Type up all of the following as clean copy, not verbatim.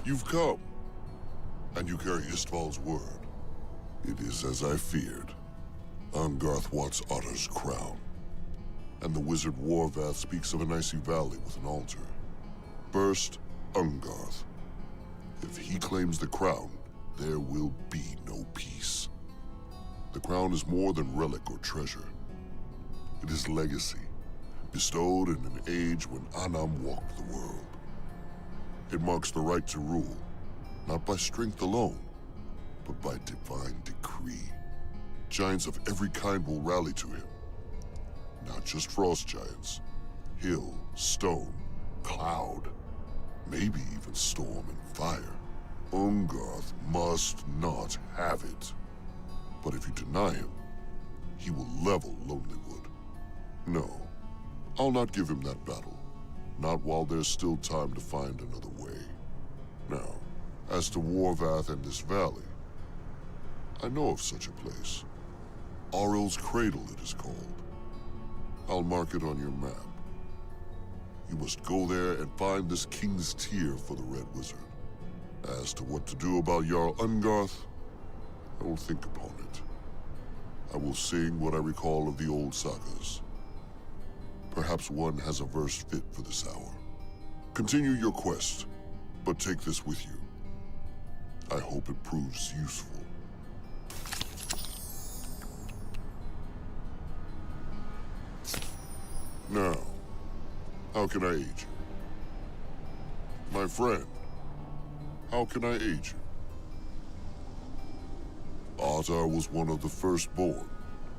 You've come, and you carry Istval's word. It is as I feared. Ungarth wants Otter's crown. And the wizard Warvath speaks of an icy valley with an altar. First, Ungarth. If he claims the crown, there will be no peace. The crown is more than relic or treasure. It is legacy, bestowed in an age when Anam walked the world. It marks the right to rule, not by strength alone, but by divine decree. Giants of every kind will rally to him. Not just frost giants. Hill, stone, cloud, maybe even storm and fire. Ungarth must not have it. But if you deny him, he will level Lonelywood. No, I'll not give him that battle. Not while there's still time to find another way. Now, as to Warvath and this valley, I know of such a place. Aurel's Cradle it is called. I'll mark it on your map. You must go there and find this King's Tear for the Red Wizard. As to what to do about Jarl Ungarth, I will think upon it. I will sing what I recall of the old sagas. Perhaps one has a verse fit for this hour. Continue your quest, but take this with you. I hope it proves useful. Now, how can I aid you? My friend, how can I aid you? Atar was one of the firstborn,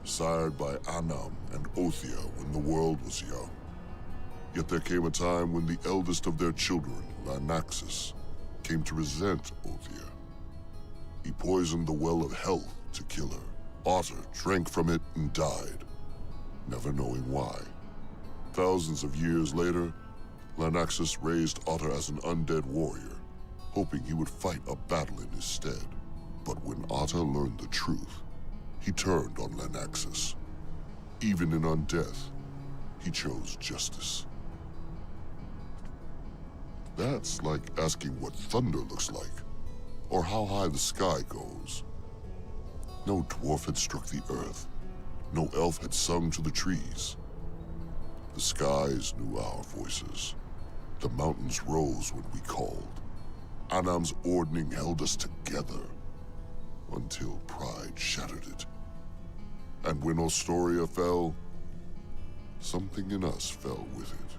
sired by Anam and Othia when the world was young. Yet there came a time when the eldest of their children, Lanaxus, came to resent Othia. He poisoned the Well of Health to kill her. Otter drank from it and died, never knowing why. Thousands of years later, Lanaxus raised Otter as an undead warrior, hoping he would fight a battle in his stead. But when Otter learned the truth, he turned on Lanaxus. Even in undeath, he chose justice. That's like asking what thunder looks like, or how high the sky goes. No dwarf had struck the earth. No elf had sung to the trees. The skies knew our voices. The mountains rose when we called. Anam's ordning held us together, until pride shattered it. And when Ostoria fell, something in us fell with it.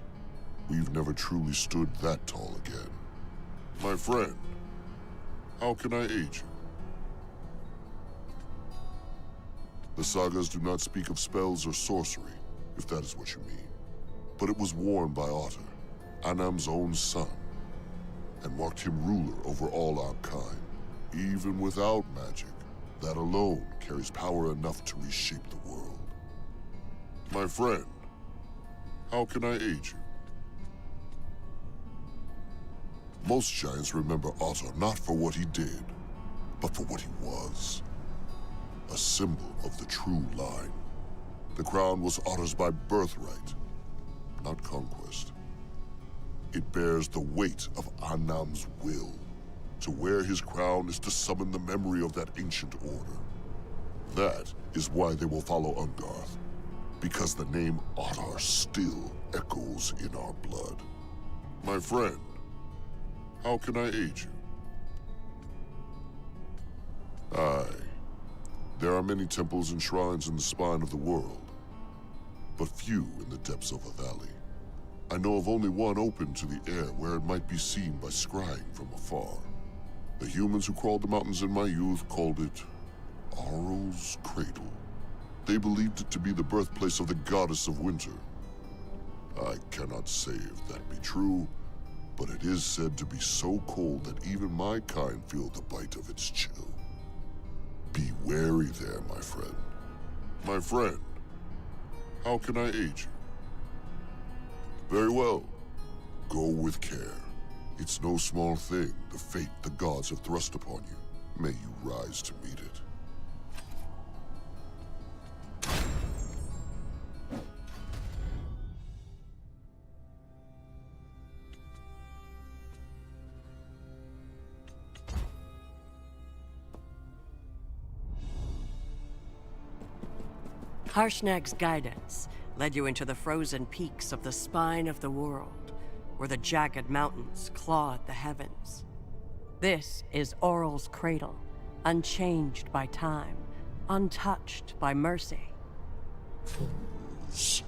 We've never truly stood that tall again. My friend, how can I aid you? The sagas do not speak of spells or sorcery, if that is what you mean. But it was worn by Otter, Anam's own son, and marked him ruler over all our kind. Even without magic, that alone carries power enough to reshape the world. My friend, how can I aid you? Most giants remember Otter not for what he did, but for what he was. A symbol of the true line. The crown was Otter's by birthright, not conquest. It bears the weight of Anam's will. To wear his crown is to summon the memory of that ancient order. That is why they will follow Ungarth, because the name Otter still echoes in our blood. My friend, how can I aid you? Aye. There are many temples and shrines in the spine of the world, but few in the depths of a valley. I know of only one open to the air where it might be seen by scrying from afar. The humans who crawled the mountains in my youth called it Aurel's Cradle. They believed it to be the birthplace of the goddess of winter. I cannot say if that be true, but it is said to be so cold that even my kind feel the bite of its chill. Be wary there, my friend. My friend, how can I aid you? Very well. Go with care. It's no small thing, the fate the gods have thrust upon you. May you rise to meet it. Harshnag's guidance led you into the frozen peaks of the spine of the world, where the jagged mountains clawed the heavens. This is Oral's cradle, unchanged by time, untouched by mercy. Fools.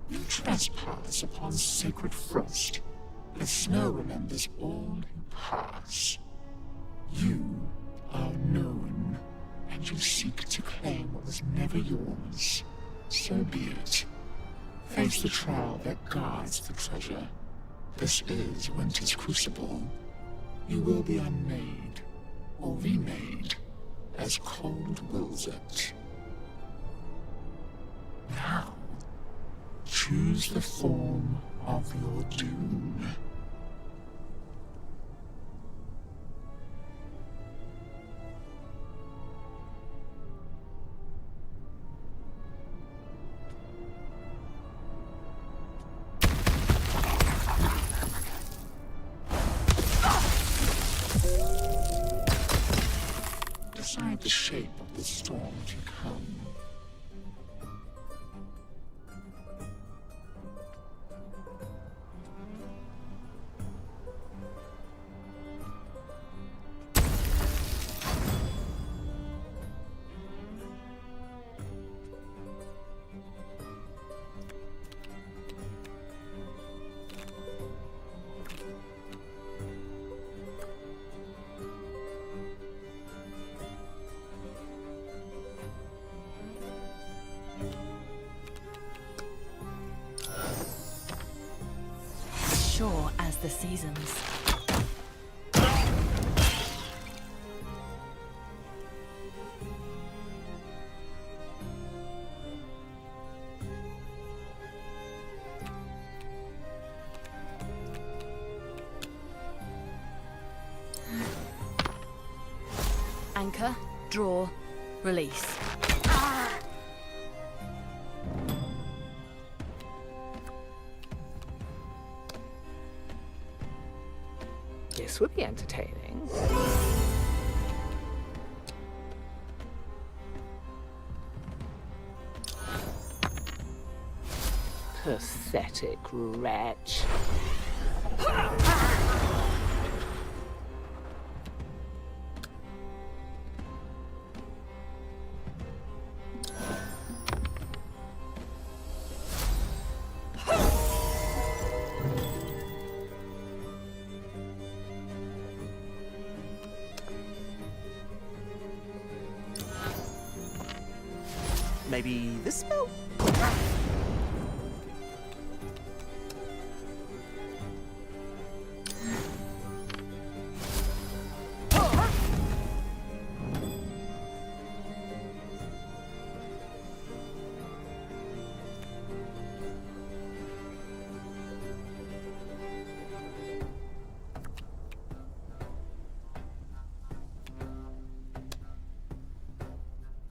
You trespass upon sacred frost. The snow remembers all who pass. You are known, and you seek to claim what was never yours. So be it. Face the trial that guards the treasure. This is Winter's Crucible. You will be unmade, or remade, as cold wills it. Now, choose the form of your doom. Decide the shape of the storm to come. Sure as the seasons. Anchor, draw, release. This would be entertaining. Pathetic wretch. Maybe this spell?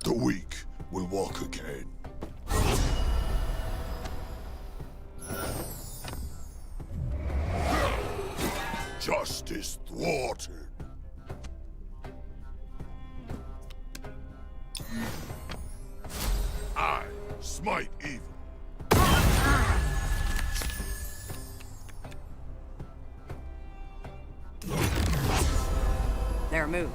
The weak will walk again. Justice thwarted. I smite evil. Their move.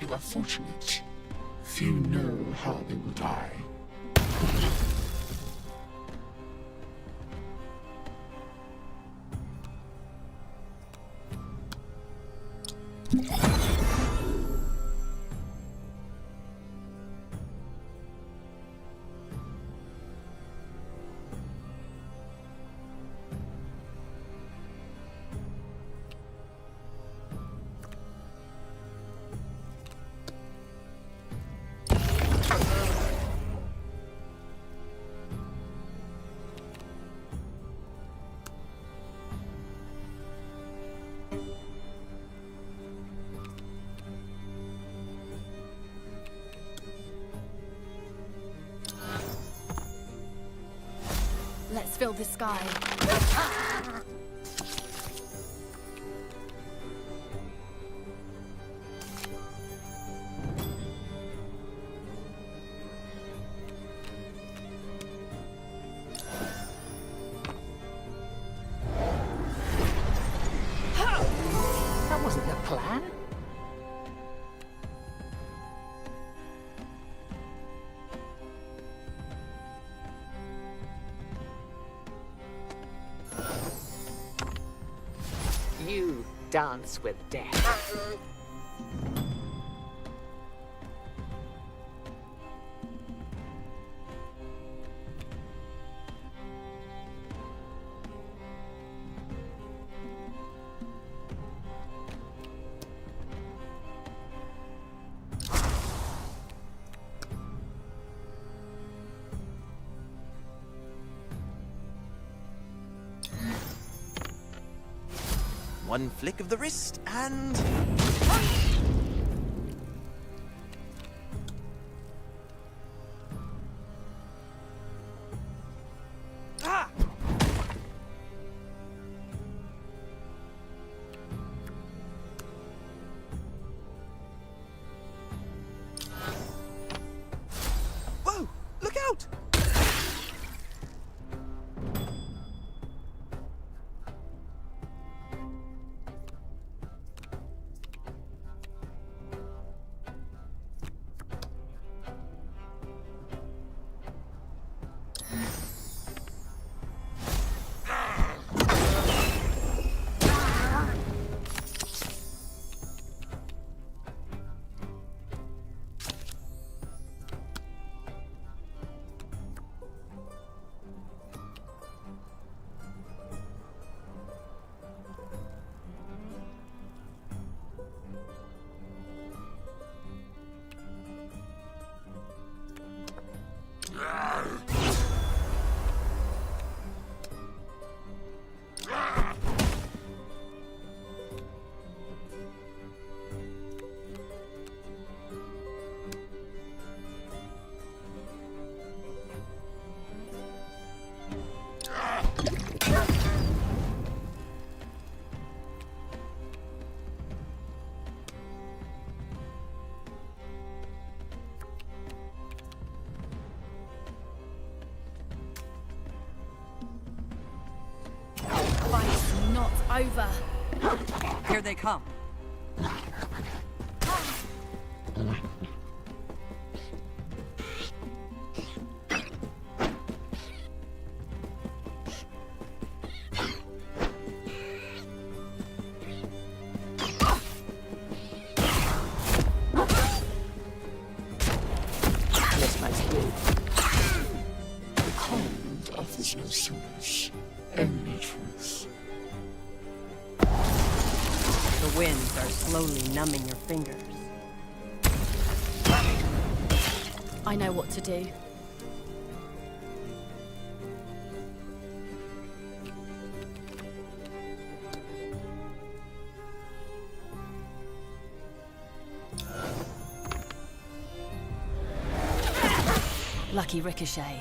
You are fortunate. Few know how they will die. fill the sky. That wasn't the plan. You dance with death. One flick of the wrist, and... Ah! Whoa! Look out! Fight's not over. Here they come. Yes, my spirit. The cold offers no solace, only truth. The winds are slowly numbing your fingers. I know what to do. Lucky ricochet.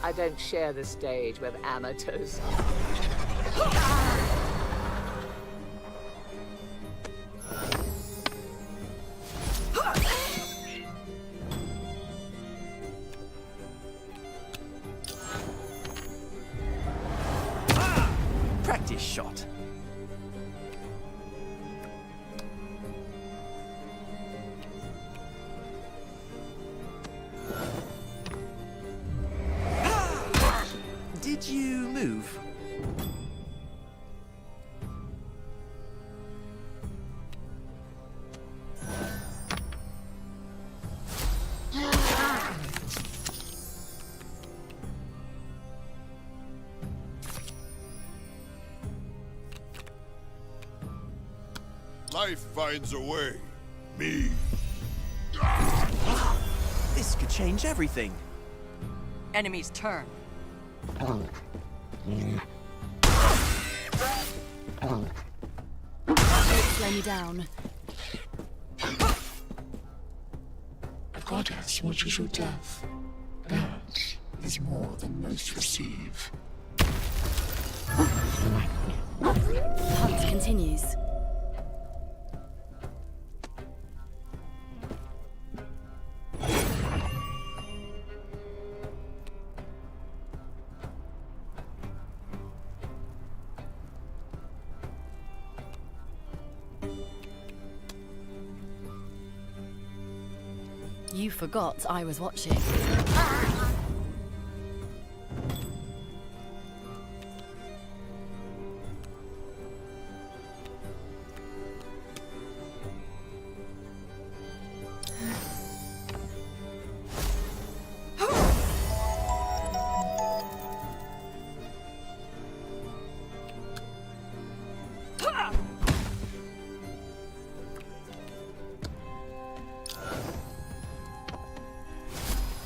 I don't share the stage with amateurs. Practice shot. Did you move? Life finds a way. Me. This could change everything. Enemy's turn. Slow me down. A goddess watches your death. That is more than most receive. The hunt continues. You forgot I was watching.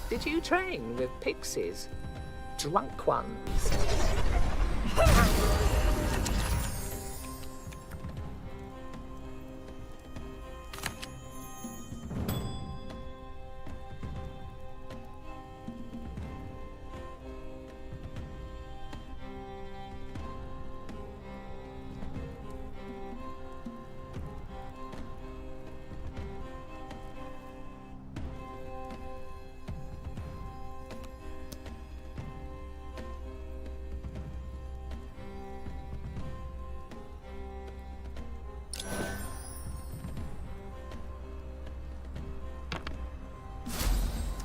Did you train with pixies? Drunk ones?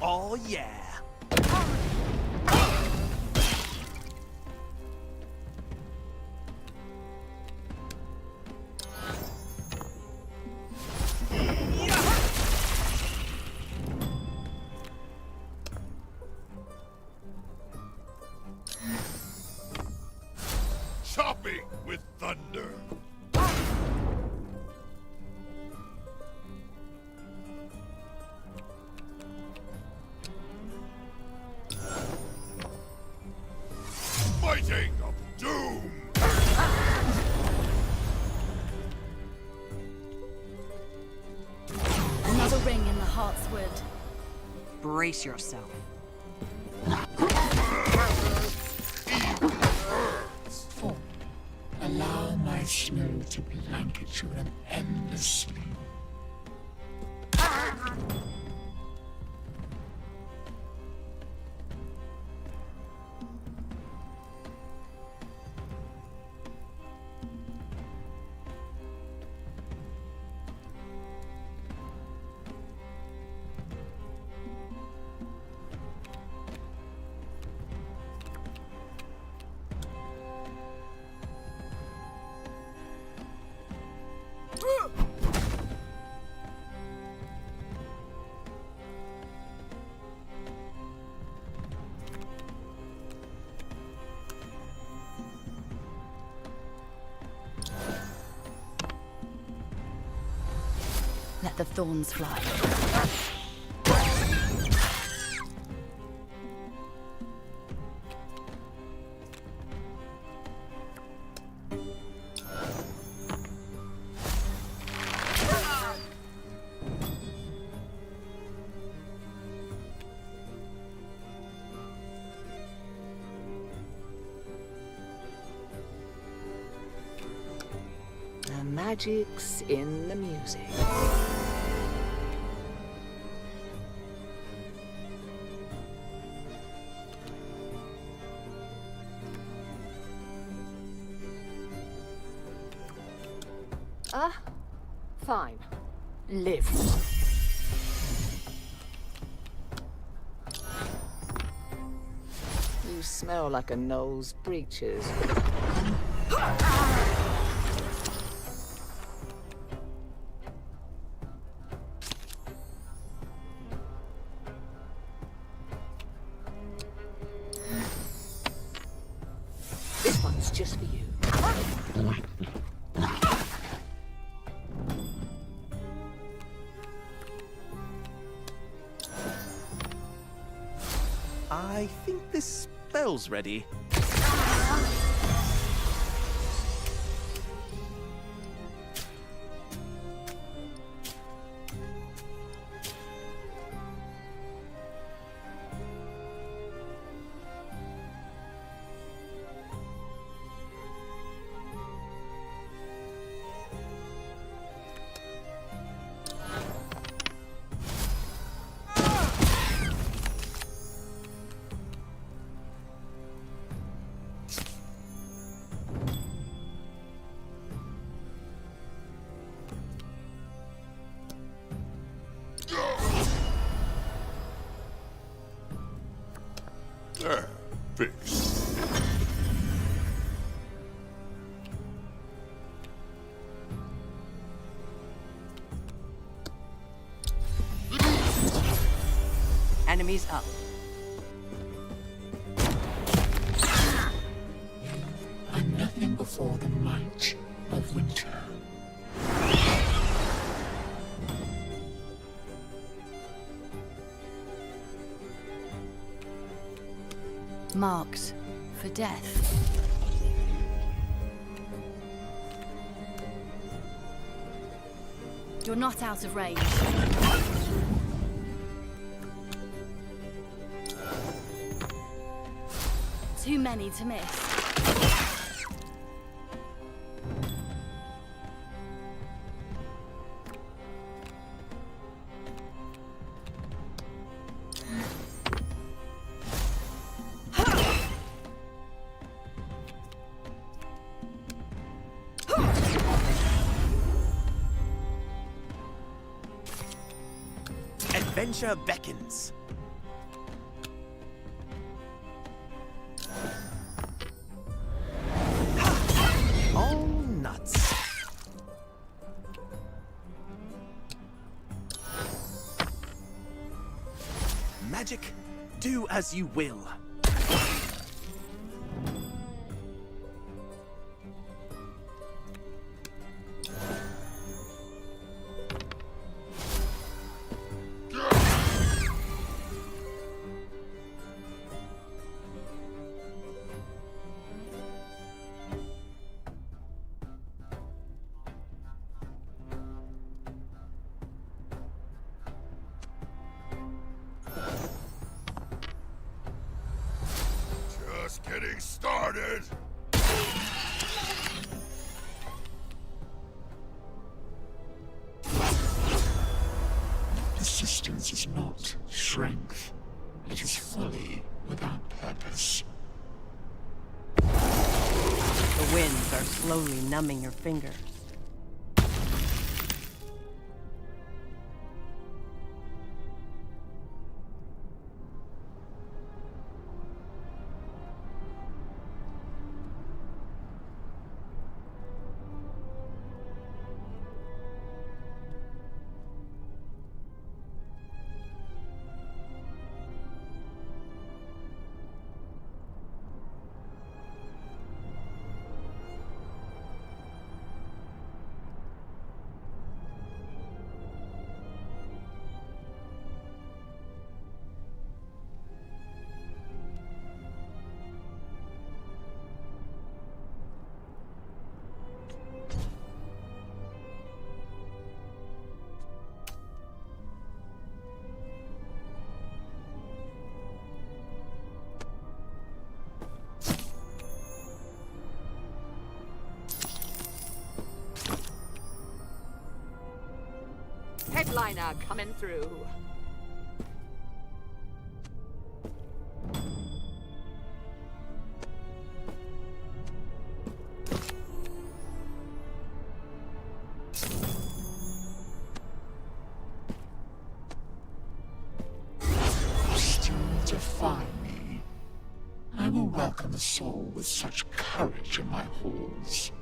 Oh, yeah. Chopping with thunder. Fighting of doom. Another ring in the Heart's Wood. Brace yourself. For allow my snow to blanket you in endless sleep. Let the thorns fly. The magic's in the music. Fine. Live. You smell like a Knoll's breeches. This one's just for you. this spell's ready. There, fixed. Enemies up. I'm nothing before the might of winter. Marked for death. You're not out of range. Too many to miss. Adventure beckons. All nuts. Magic, do as you will. Just getting started. Persistence is not strength. It is folly without purpose. The winds are slowly numbing your fingers. Headliner coming through. Still defy me. I will welcome a soul with such courage in my halls.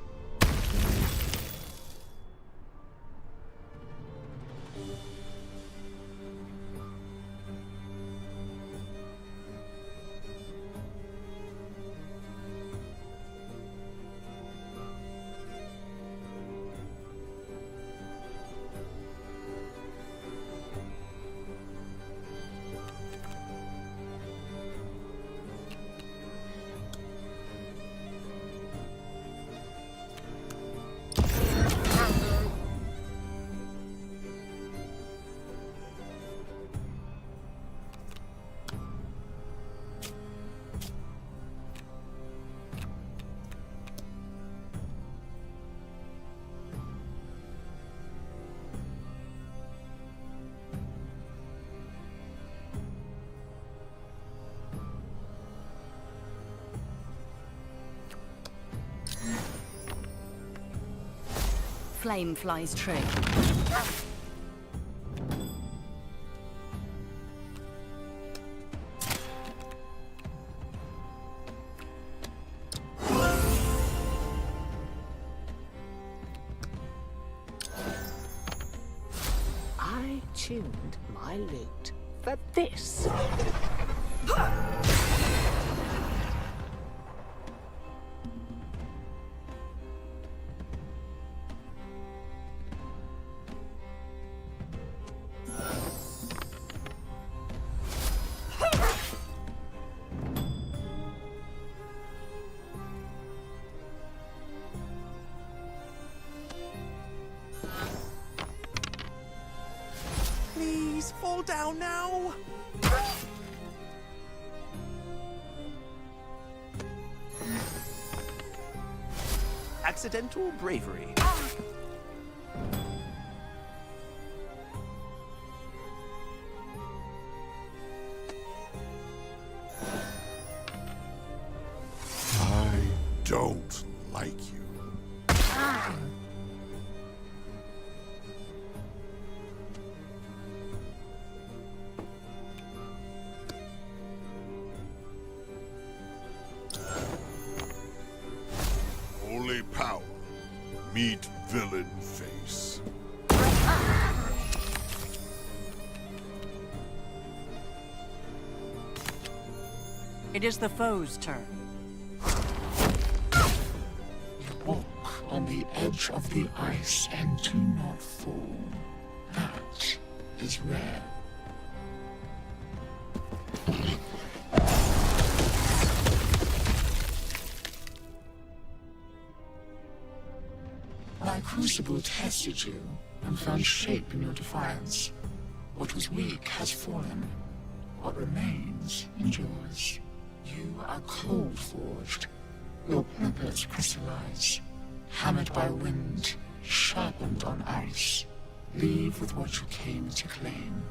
flame flies true. I tuned my lute for this. Please, fall down now! Accidental bravery. I don't like you. Holy power, meet villain face. It is the foe's turn. Walk on the edge of the ice and do not fall. That is rare. My crucible tested you and found shape in your defiance. What was weak has fallen. What remains endures. You are cold forged. Your purpose crystallize. Hammered by wind, sharpened on ice. Leave with what you came to claim,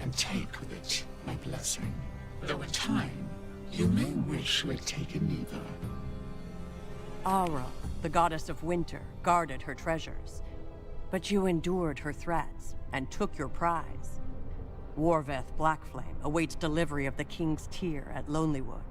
and take with it my blessing. Though in time, you may wish you had taken neither. Aura, the goddess of winter, guarded her treasures. But you endured her threats and took your prize. Warveth Blackflame awaits delivery of the King's Tear at Lonelywood.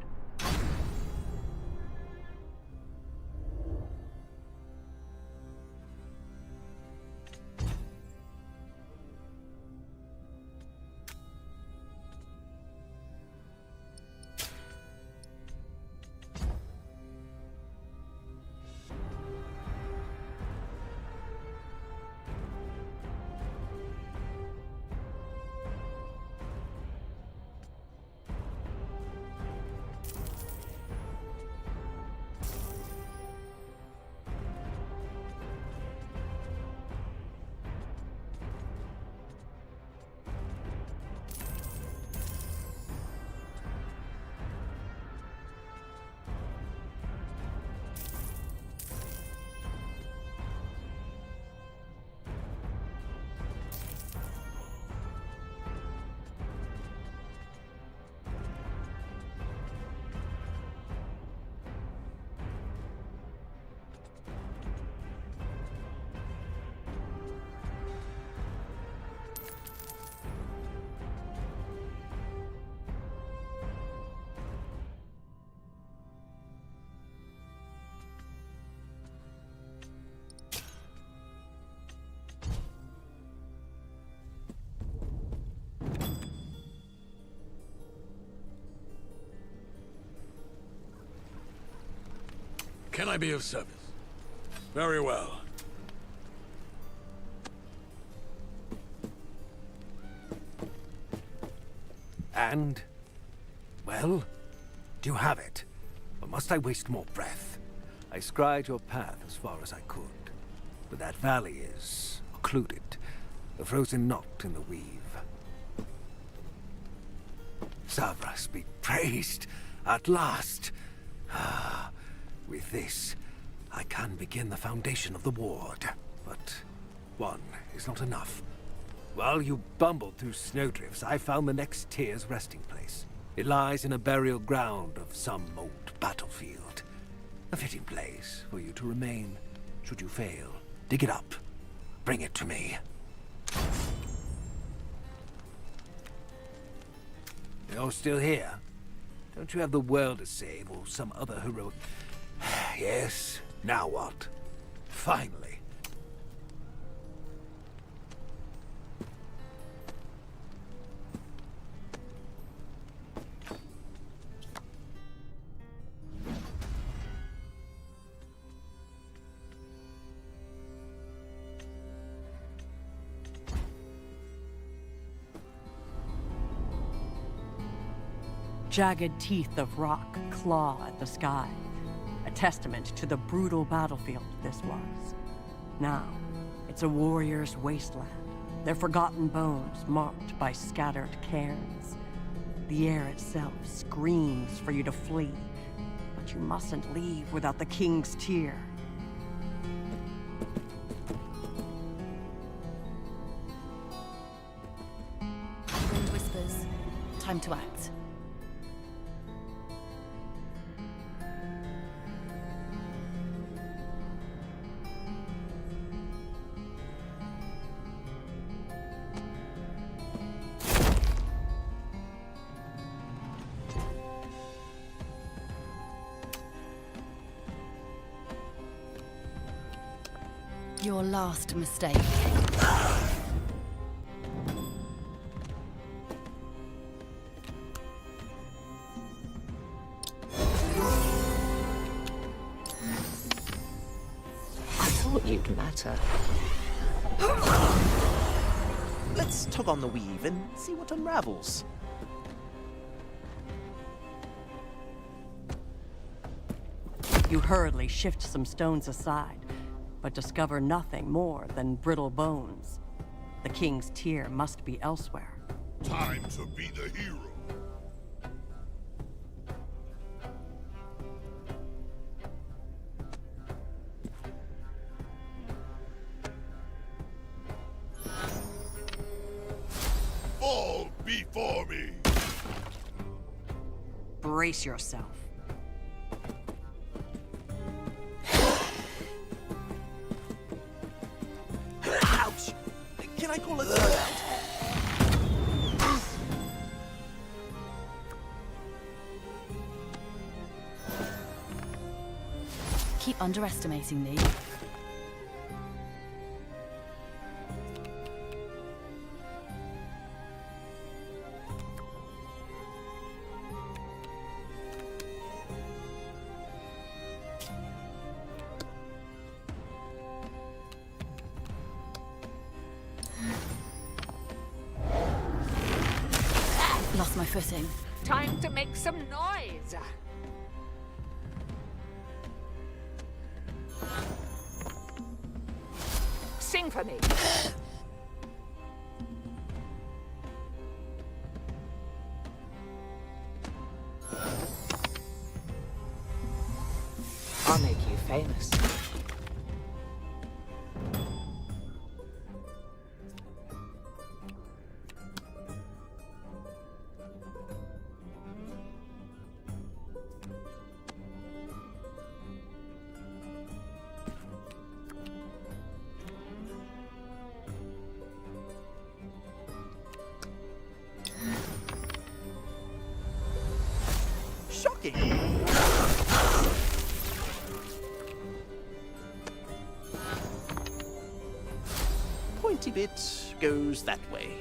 Can I be of service? Very well. And? Well? Do you have it? Or must I waste more breath? I scried your path as far as I could. But that valley is occluded. A frozen knot in the weave. Savras be praised! At last! Ah, with this, I can begin the foundation of the ward. But one is not enough. While you bumbled through snowdrifts, I found the next tier's resting place. It lies in a burial ground of some old battlefield. A fitting place for you to remain, should you fail. Dig it up, Bring it to me. You're still here? Don't you have the world to save or some other heroic... Yes, now what? Finally. Jagged teeth of rock claw at the sky, a testament to the brutal battlefield this was. Now, it's a warrior's wasteland, their forgotten bones marked by scattered cairns. The air itself screams for you to flee, but you mustn't leave without the king's tear. Wind whispers. Time to act. Your last mistake. I thought you'd matter. Let's tug on the weave and see what unravels. You hurriedly shift some stones aside, but discover nothing more than brittle bones. The king's tear must be elsewhere. Time to be the hero. Fall before me. Brace yourself. Ouch! Can I call a third out? Keep underestimating me. Lost my footing. Time to make some noise. Sing for me. I'll make you famous. Shocking! Pointy bit goes that way.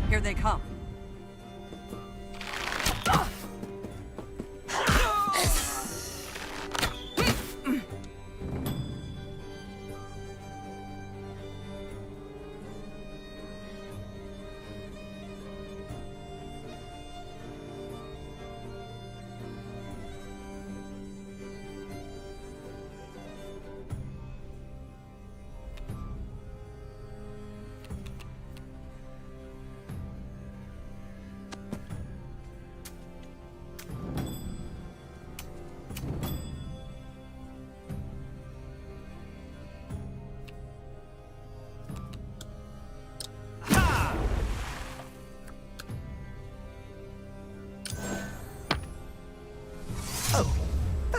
Here they come.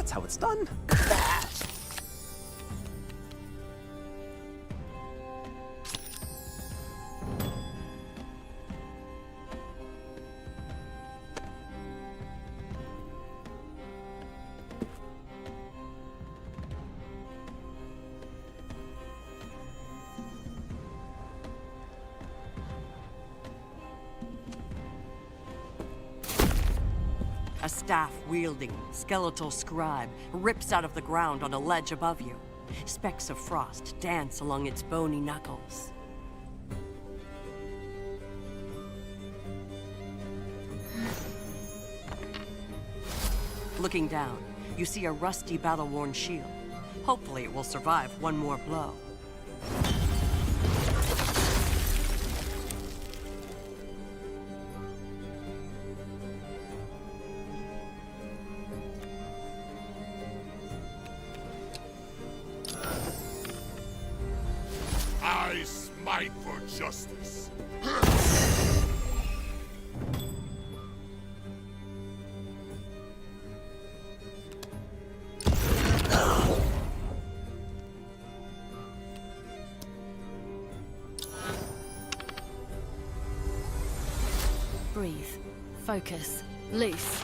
That's how it's done. A staff-wielding, skeletal scribe rips out of the ground on a ledge above you. Specks of frost dance along its bony knuckles. Looking down, you see a rusty, battle-worn shield. Hopefully it will survive one more blow. I smite for justice. Breathe. Focus. Loose.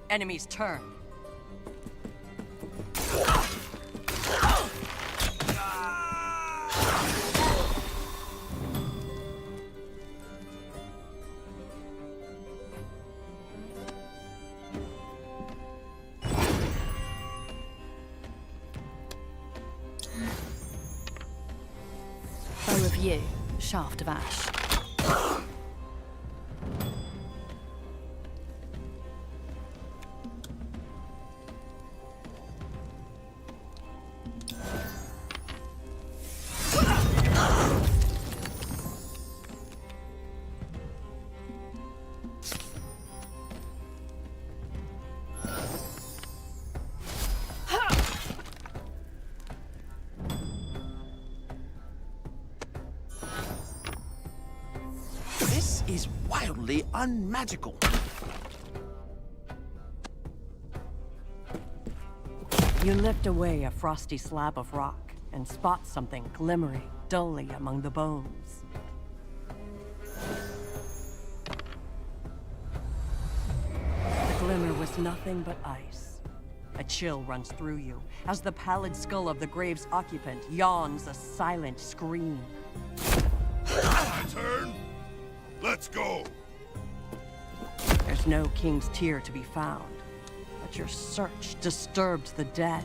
Enemy's turn. Bow of yew. Shaft of ash. This is wildly unmagical. You lift away a frosty slab of rock and spot something glimmering dully among the bones. The glimmer was nothing but ice. A chill runs through you as the pallid skull of the grave's occupant yawns a silent scream. My turn. Let's go. There's no king's tear to be found, but your search disturbed the dead.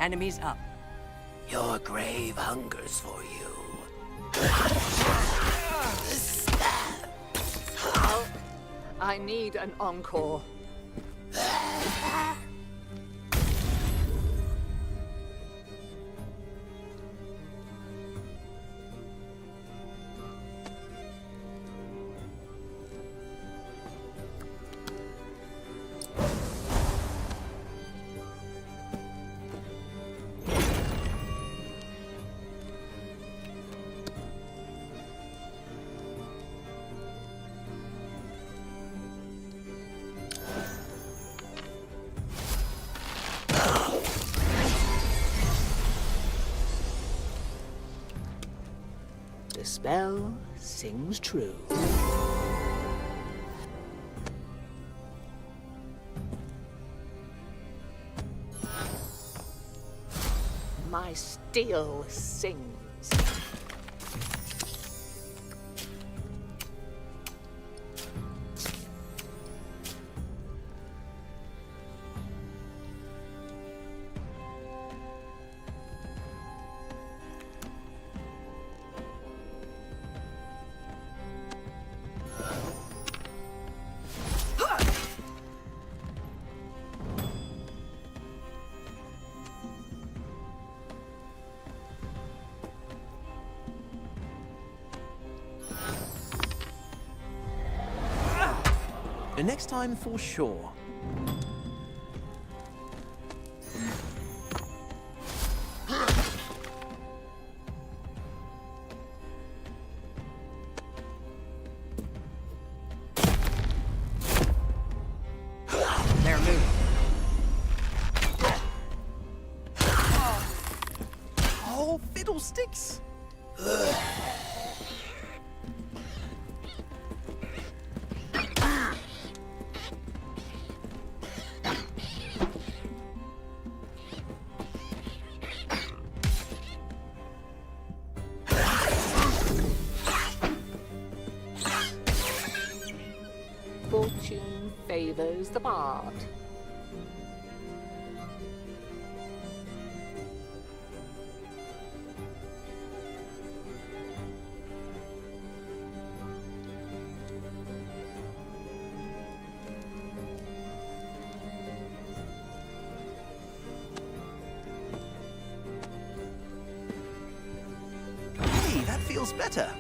Enemies up. Your grave hungers for you. I need an encore. The spell sings true. My steel sings. next time for sure. They're moving. Oh, fiddlesticks! Fortune favors the bard. Hey, that feels better.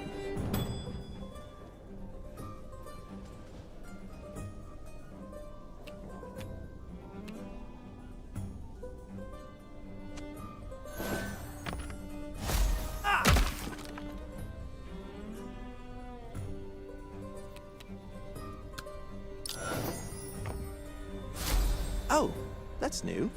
Oh, that's new.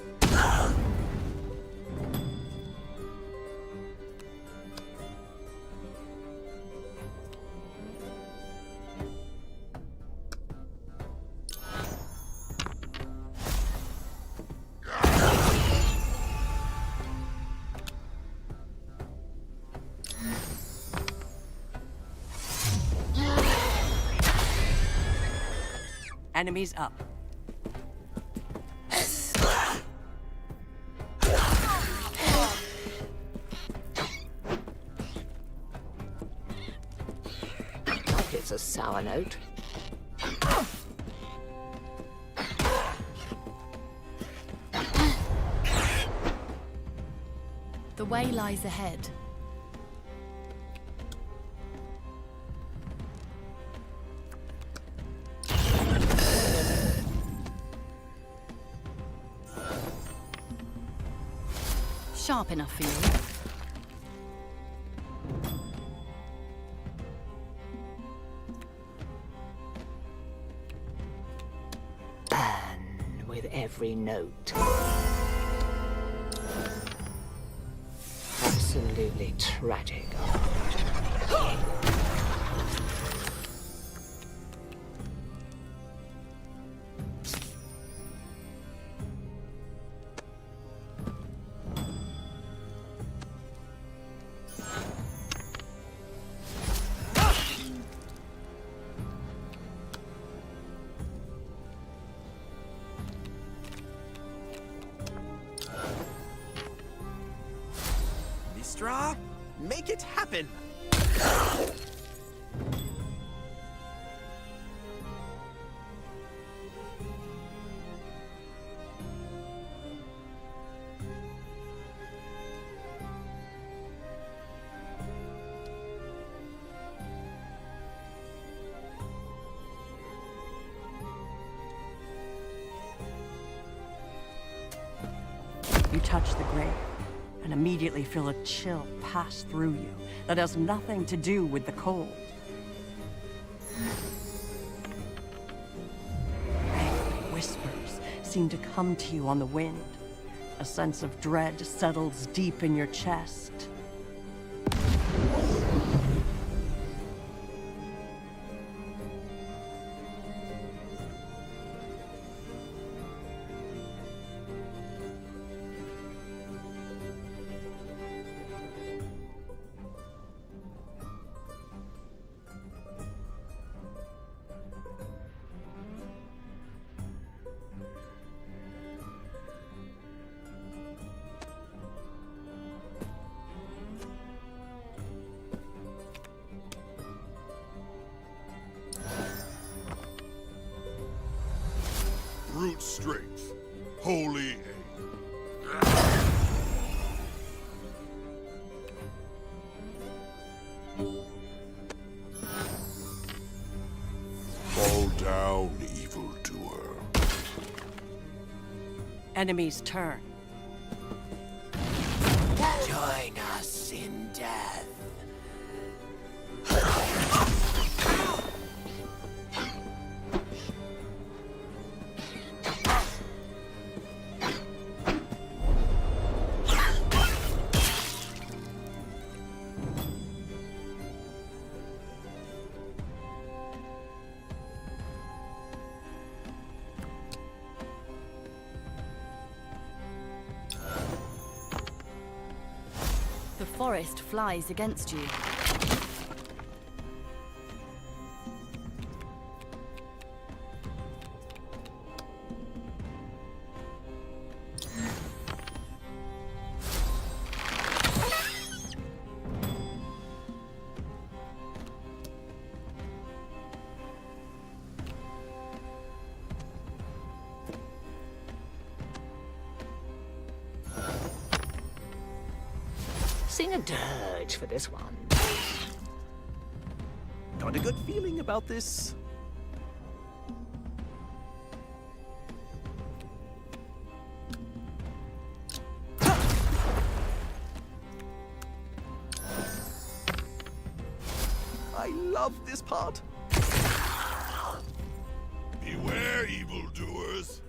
Enemies up. It's a sour note. The way lies ahead. Sharp enough for you. And with every note. Absolutely tragic. Mistra, make it happen! You touch the grave, and immediately feel a chill pass through you that has nothing to do with the cold. Angry whispers seem to come to you on the wind. A sense of dread settles deep in your chest. Enemies turn. Join us in death. The forest flies against you. Sing a dirge for this one. Got a good feeling about this. I love this part. Beware, evildoers.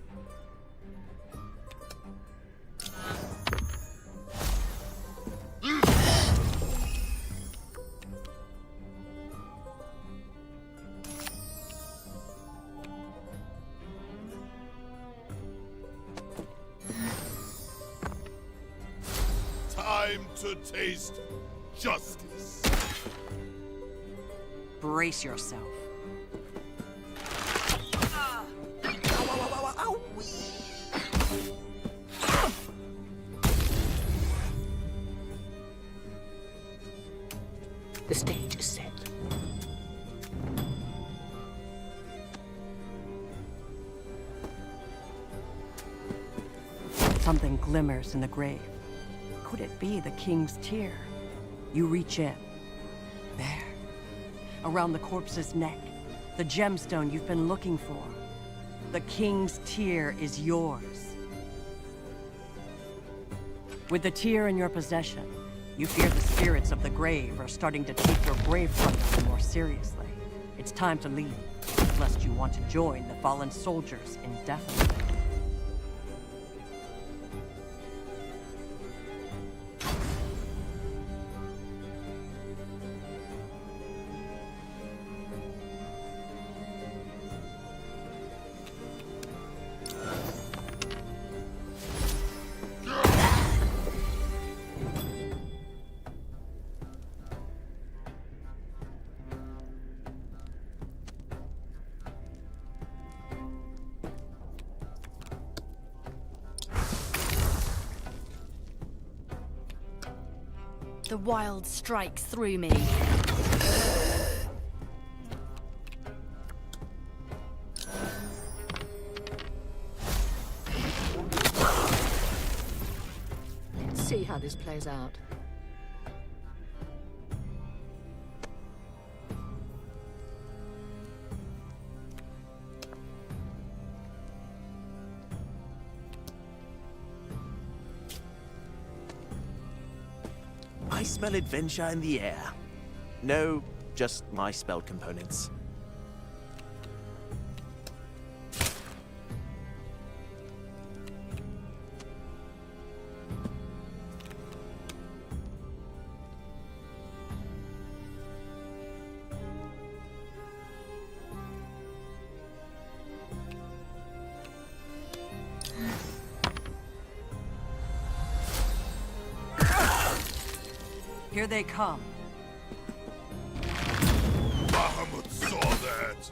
Time to taste justice. Brace yourself. Ow, ow, ow, ow, wee. The stage is set. Something glimmers in the grave. Could it be the king's tear? You reach in. There. Around the corpse's neck. The gemstone you've been looking for. The king's tear is yours. With the tear in your possession, you fear the spirits of the grave are starting to take your grave plunder more seriously. It's time to leave, lest you want to join the fallen soldiers indefinitely. The wild strikes through me. Let's see how this plays out. I smell adventure in the air. No, just my spell components. Here they come. Bahamut saw that.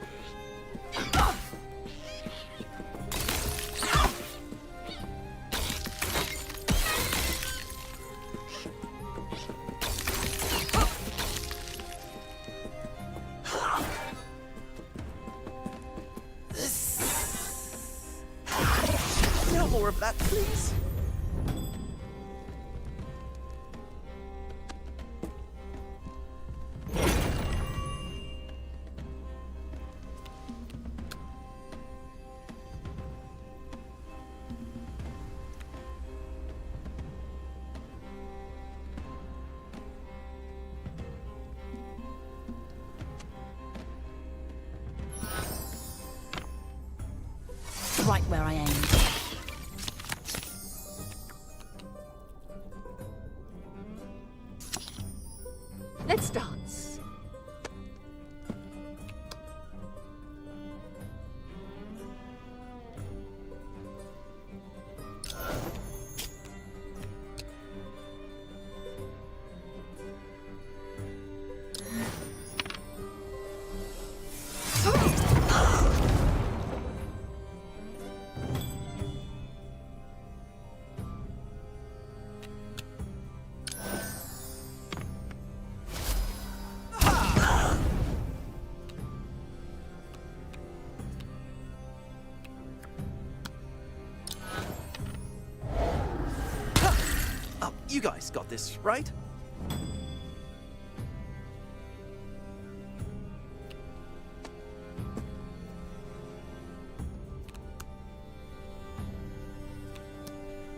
No more of that, please. where I aim. Let's dance. Oh, you guys got this, right?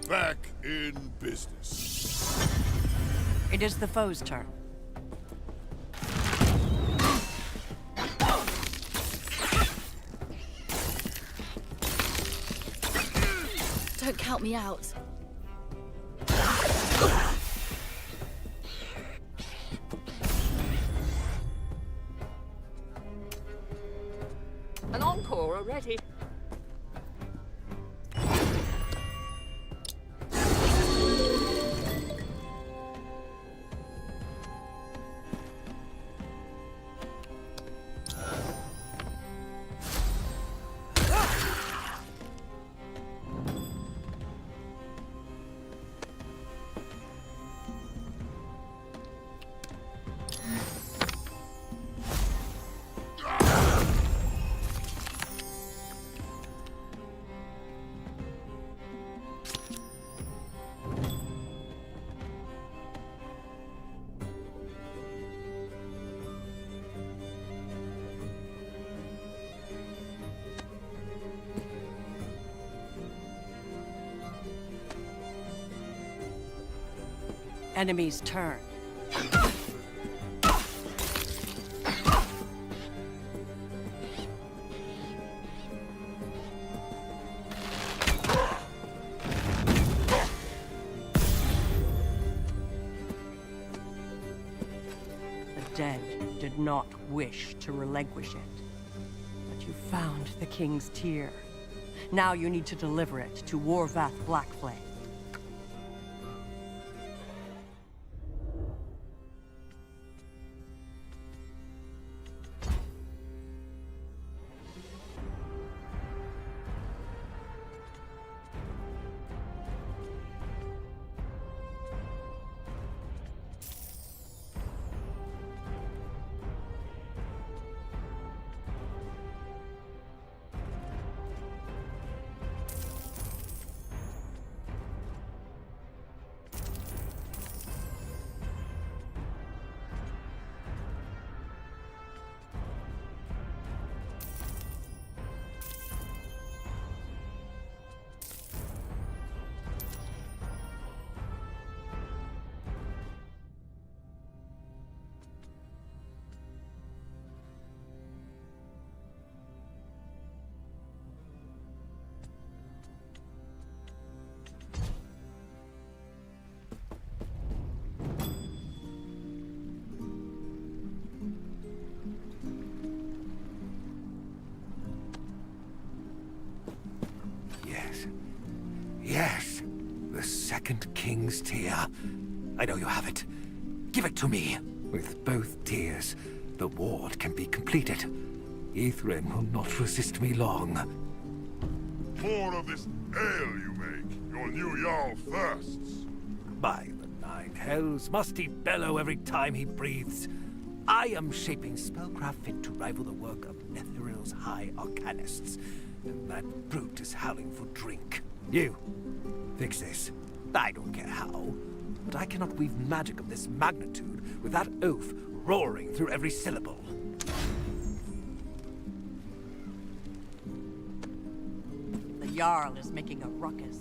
Back in business. It is the foe's turn. Don't count me out. An encore already. Enemy's turn. The dead did not wish to relinquish it. But you found the King's Tear. Now you need to deliver it to Warvath Blackflame. Yes, the second King's Tear. I know you have it. Give it to me. With both tears, the ward can be completed. Ythryn will not resist me long. More of this ale you make. Your new Jarl thirsts. By the nine hells, must he bellow every time he breathes? I am shaping spellcraft fit to rival the work of Netherill's high arcanists. And that brute is howling for drink. You, fix this. I don't care how, but I cannot weave magic of this magnitude with that oath roaring through every syllable. The Jarl is making a ruckus.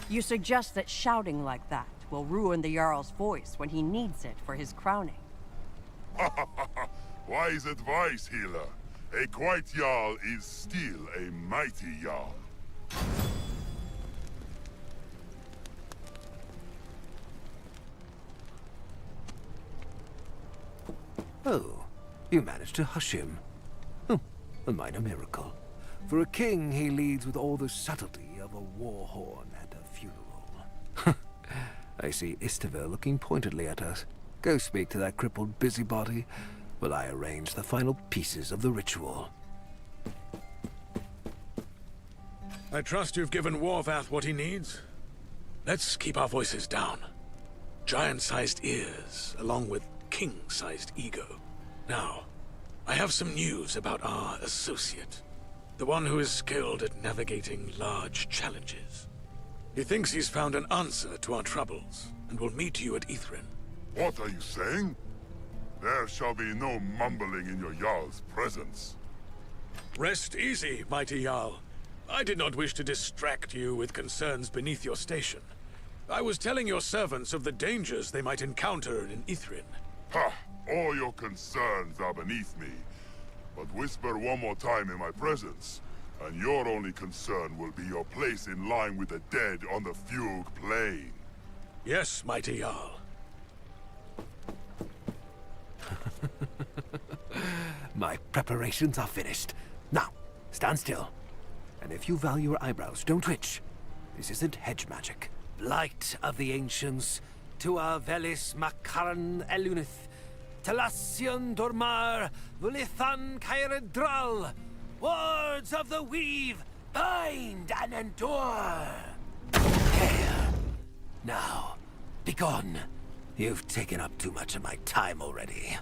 You suggest that shouting like that will ruin the Jarl's voice when he needs it for his crowning. Wise advice, healer. A quiet Jarl is still a mighty Jarl. Oh, you managed to hush him. Oh, a minor miracle. For a king, he leads with all the subtlety of a war horn at a funeral. I see Istaver looking pointedly at us. Go speak to that crippled busybody while I arrange the final pieces of the ritual. I trust you've given Warvath what he needs. Let's keep our voices down. Giant-sized ears, along with king-sized ego. Now, I have some news about our associate. The one who is skilled at navigating large challenges. He thinks he's found an answer to our troubles, and will meet you at Ithrin. What are you saying? There shall be no mumbling in your Jarl's presence. Rest easy, mighty Jarl. I did not wish to distract you with concerns beneath your station. I was telling your servants of the dangers they might encounter in Ithrin. Ha! All your concerns are beneath me. But whisper one more time in my presence, and your only concern will be your place in line with the dead on the Fugue Plain. Yes, mighty Jarl. My preparations are finished. Now, stand still. And if you value your eyebrows, don't twitch. This isn't hedge magic. Light of the ancients, tua velis macaron elunith, Telasion dormar, vulithan caeredral. Words of the weave, bind and endure. Here. Now, begone. You've taken up too much of my time already.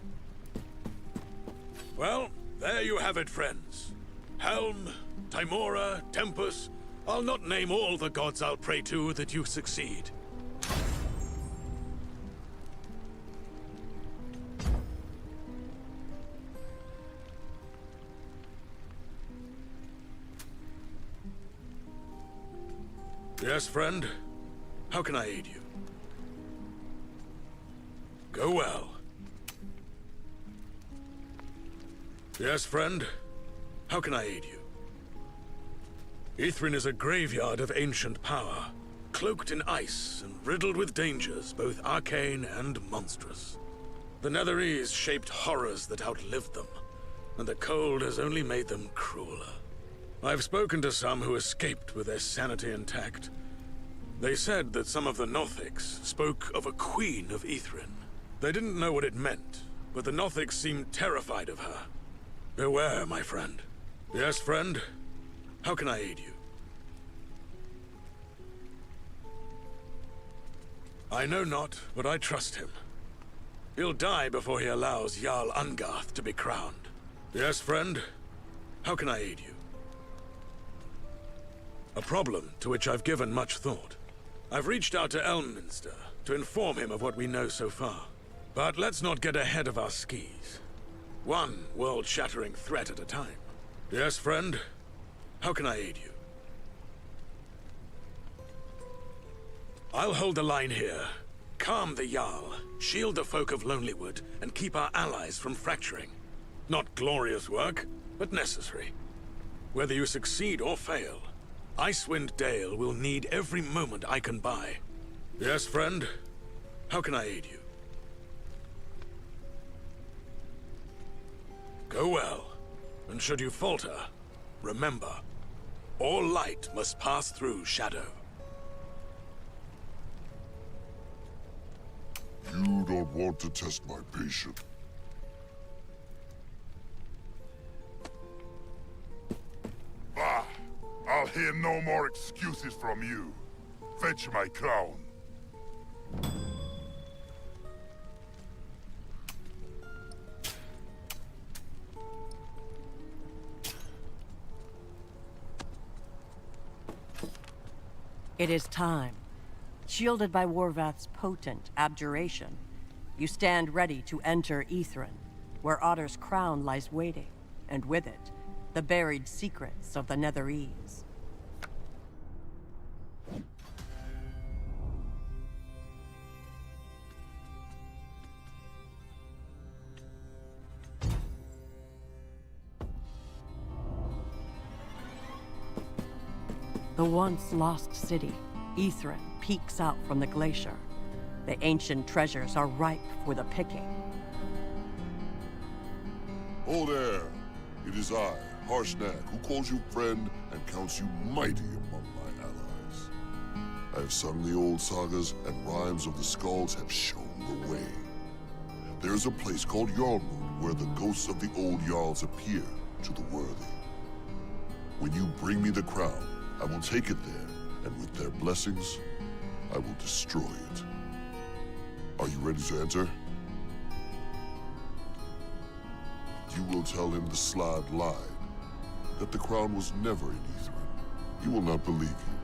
Well, there you have it, friends. Helm, Timora, Tempus. I'll not name all the gods I'll pray to that you succeed. Yes, friend? How can I aid you? Go well. Yes, friend? How can I aid you? Ithrin is a graveyard of ancient power, cloaked in ice and riddled with dangers, both arcane and monstrous. The Netherese shaped horrors that outlived them, and the cold has only made them crueler. I've spoken to some who escaped with their sanity intact. They said that some of the Nothics spoke of a queen of Ithrin. They didn't know what it meant, but the Nothics seemed terrified of her. Beware, my friend. Yes, friend? How can I aid you? I know not, but I trust him. He'll die before he allows Jarl Ungarth to be crowned. Yes, friend? How can I aid you? A problem to which I've given much thought. I've reached out to Elminster to inform him of what we know so far. But let's not get ahead of our skis. One world-shattering threat at a time. Yes, friend? How can I aid you? I'll hold the line here. Calm the Jarl, shield the folk of Lonelywood, and keep our allies from fracturing. Not glorious work, but necessary. Whether you succeed or fail, Icewind Dale will need every moment I can buy. Yes, friend? How can I aid you? Go well, and should you falter, remember, all light must pass through shadow. You don't want to test my patience. Bah! I'll hear no more excuses from you. Fetch my crown. It is time. Shielded by Warvath's potent abjuration, you stand ready to enter Ithrin, where Otter's crown lies waiting, and with it, the buried secrets of the Netherese. The once lost city, Ithrin, peeks out from the glacier. The ancient treasures are ripe for the picking. Oh there! It is I, Harshnag, who calls you friend and counts you mighty among my allies. I have sung the old sagas, and rhymes of the skalds have shown the way. There is a place called Yarlmoon where the ghosts of the old Jarls appear to the worthy. When you bring me the crown, I will take it there, and with their blessings, I will destroy it. Are you ready to enter? You will tell him the Slad lied, that the crown was never in Ithrin. He will not believe you.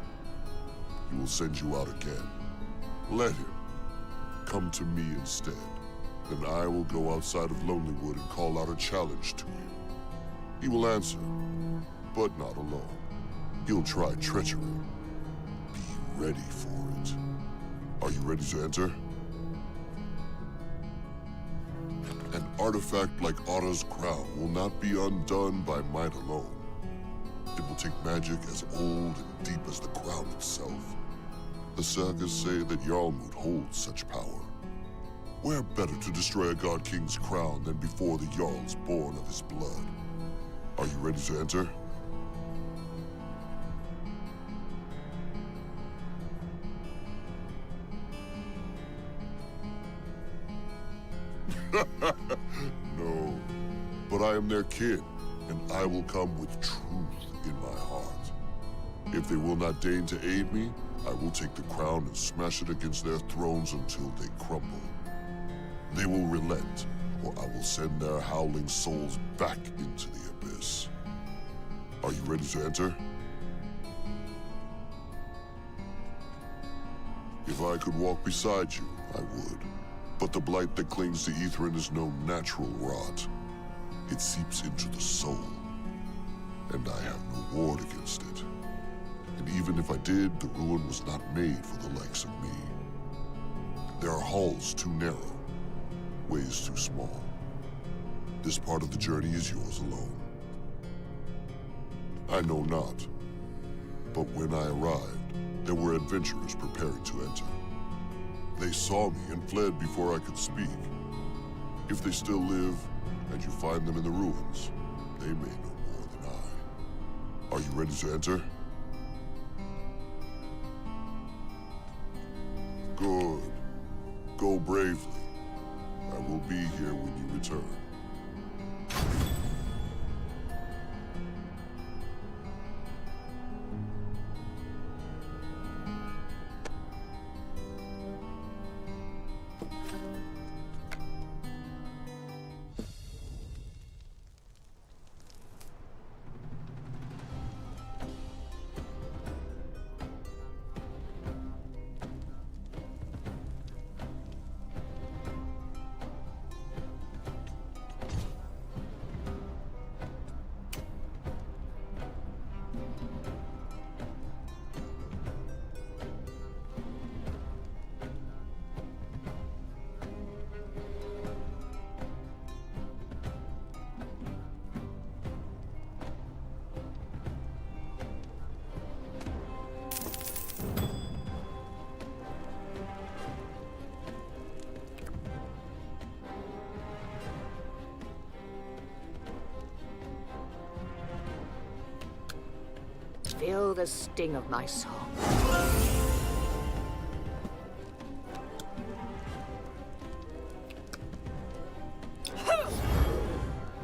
He will send you out again. Let him. Come to me instead. Then I will go outside of Lonelywood and call out a challenge to him. He will answer, but not alone. He'll try treachery. Be ready for it. Are you ready to enter? An artifact like Otter's crown will not be undone by might alone. It will take magic as old and deep as the crown itself. The sagas say that Yarlmoot holds such power. Where better to destroy a God King's crown than before the Jarl's born of his blood? Are you ready to enter? No, but I am their kin, and I will come with truth in my heart. If they will not deign to aid me, I will take the crown and smash it against their thrones until they crumble. They will relent, or I will send their howling souls back into the abyss. Are you ready to enter? If I could walk beside you, I would. But the blight that clings to Ithrin is no natural rot. It seeps into the soul, and I have no ward against it. And even if I did, the ruin was not made for the likes of me. There are halls too narrow, ways too small. This part of the journey is yours alone. I know not, but when I arrived, there were adventurers preparing to enter. They saw me and fled before I could speak. If they still live, and you find them in the ruins, they may know more than I. Are you ready to enter? Good. Go bravely. I will be here when you return. Feel the sting of my song.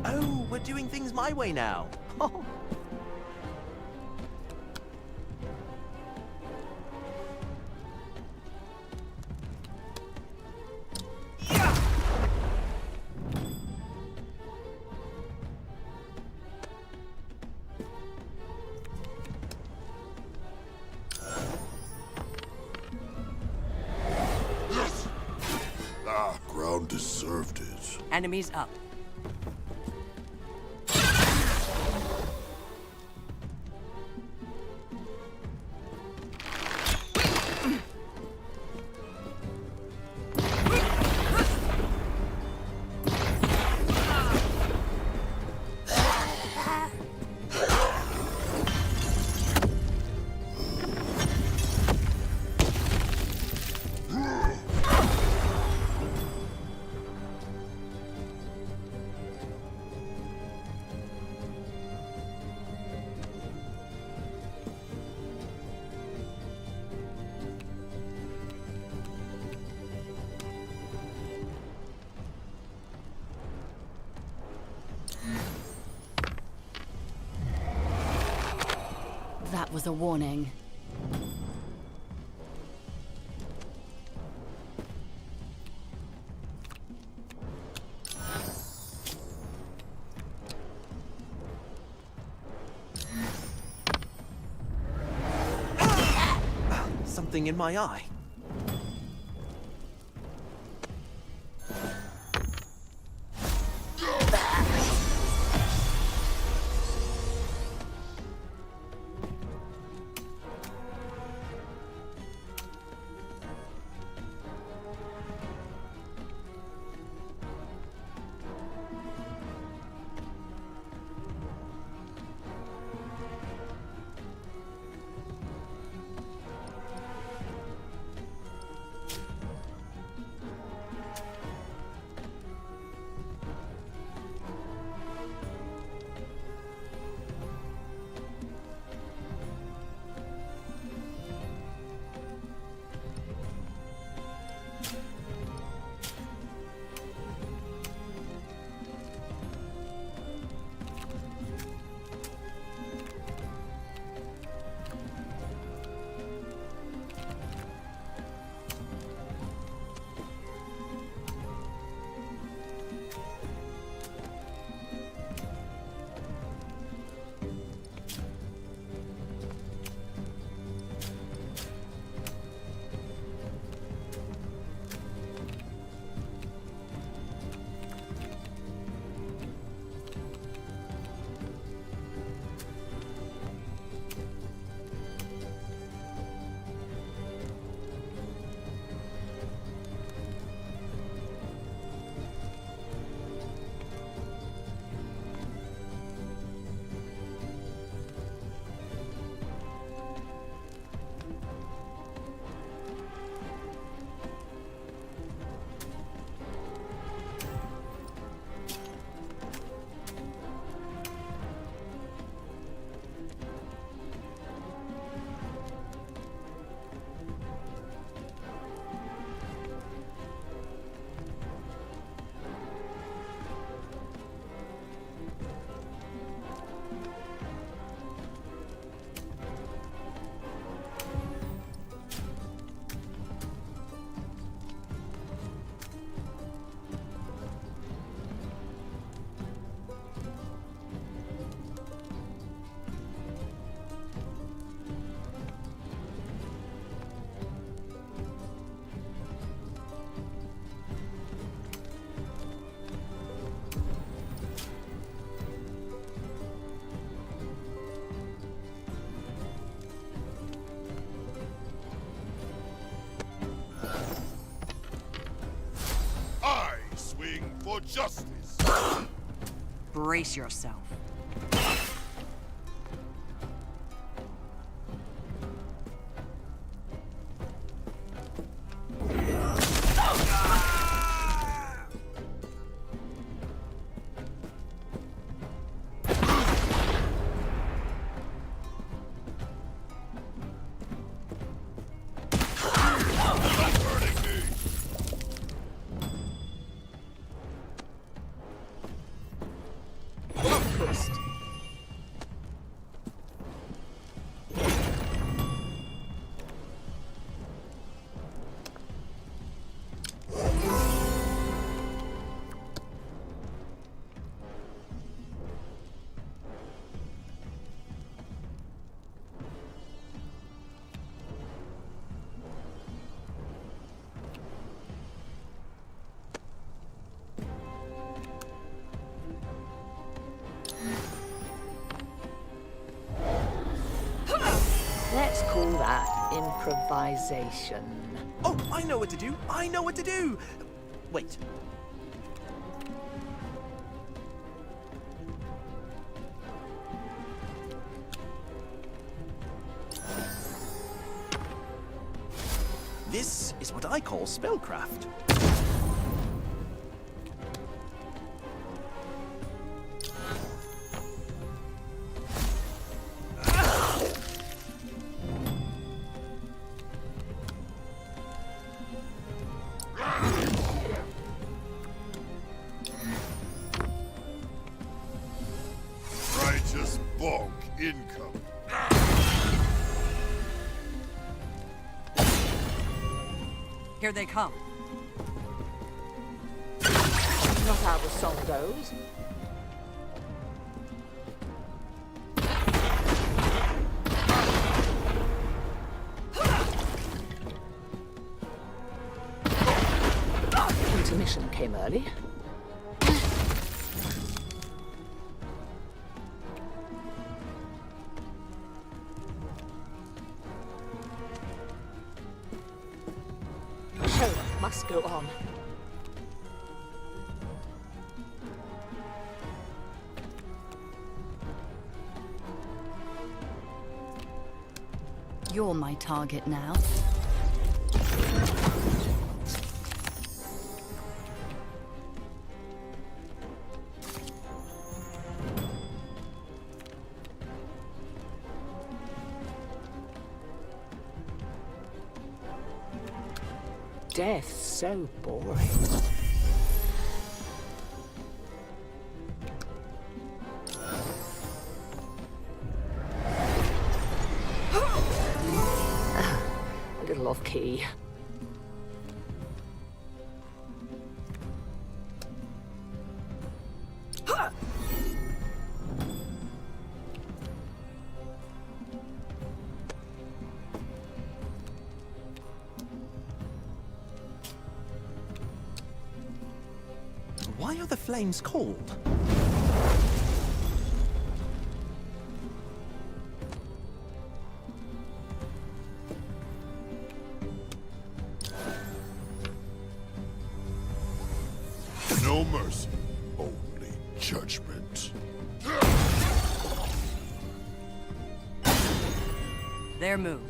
Oh, we're doing things my way now. Ground deserved it. Enemies up. was a warning. Something in my eye. For justice. Brace yourself. Let's call that improvisation. Oh, I know what to do! I know what to do! Wait. This is what I call spellcraft. Righteous bonk income. Here they come. Not how the song goes. Intermission came early. Show must go on. You're my target now. Death's so boring. A little off key. Why are the flames cold? No mercy, only judgment. Their move.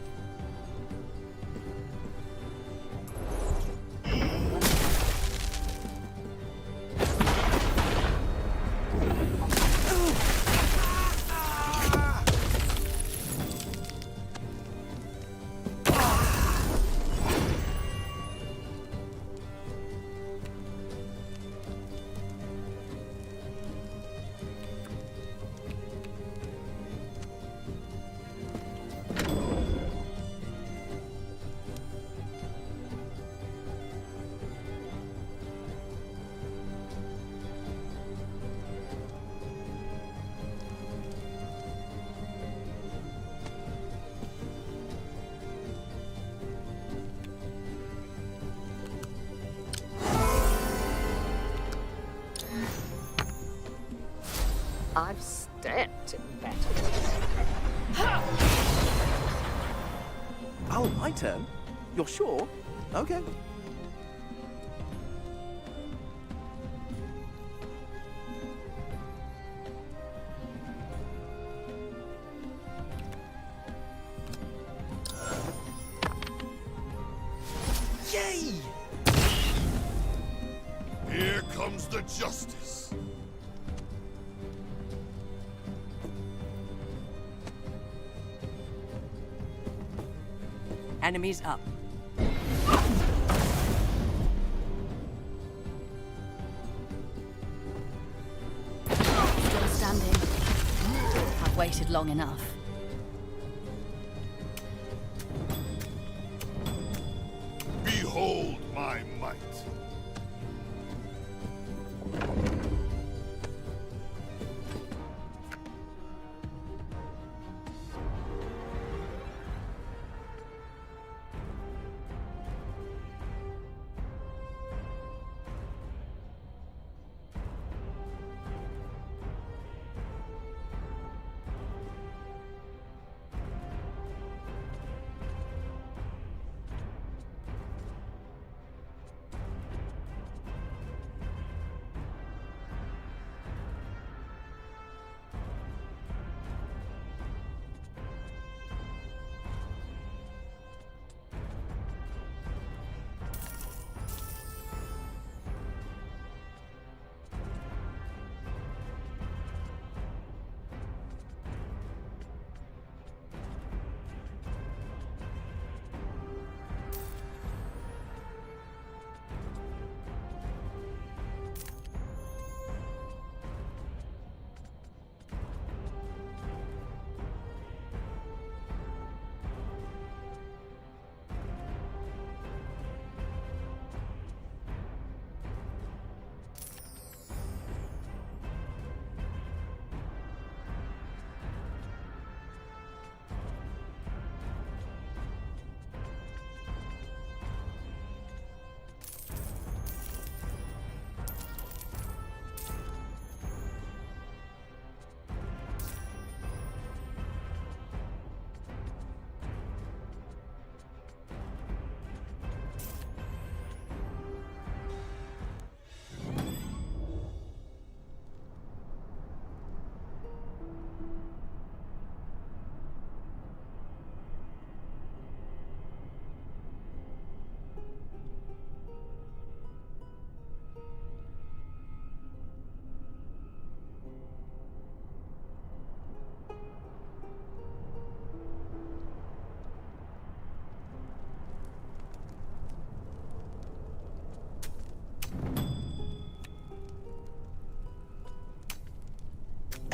I've stepped in battle. Oh, my turn? You're sure? Okay. Yay! Here comes the justice. Enemies up. Still standing. I've waited long enough. Behold my might.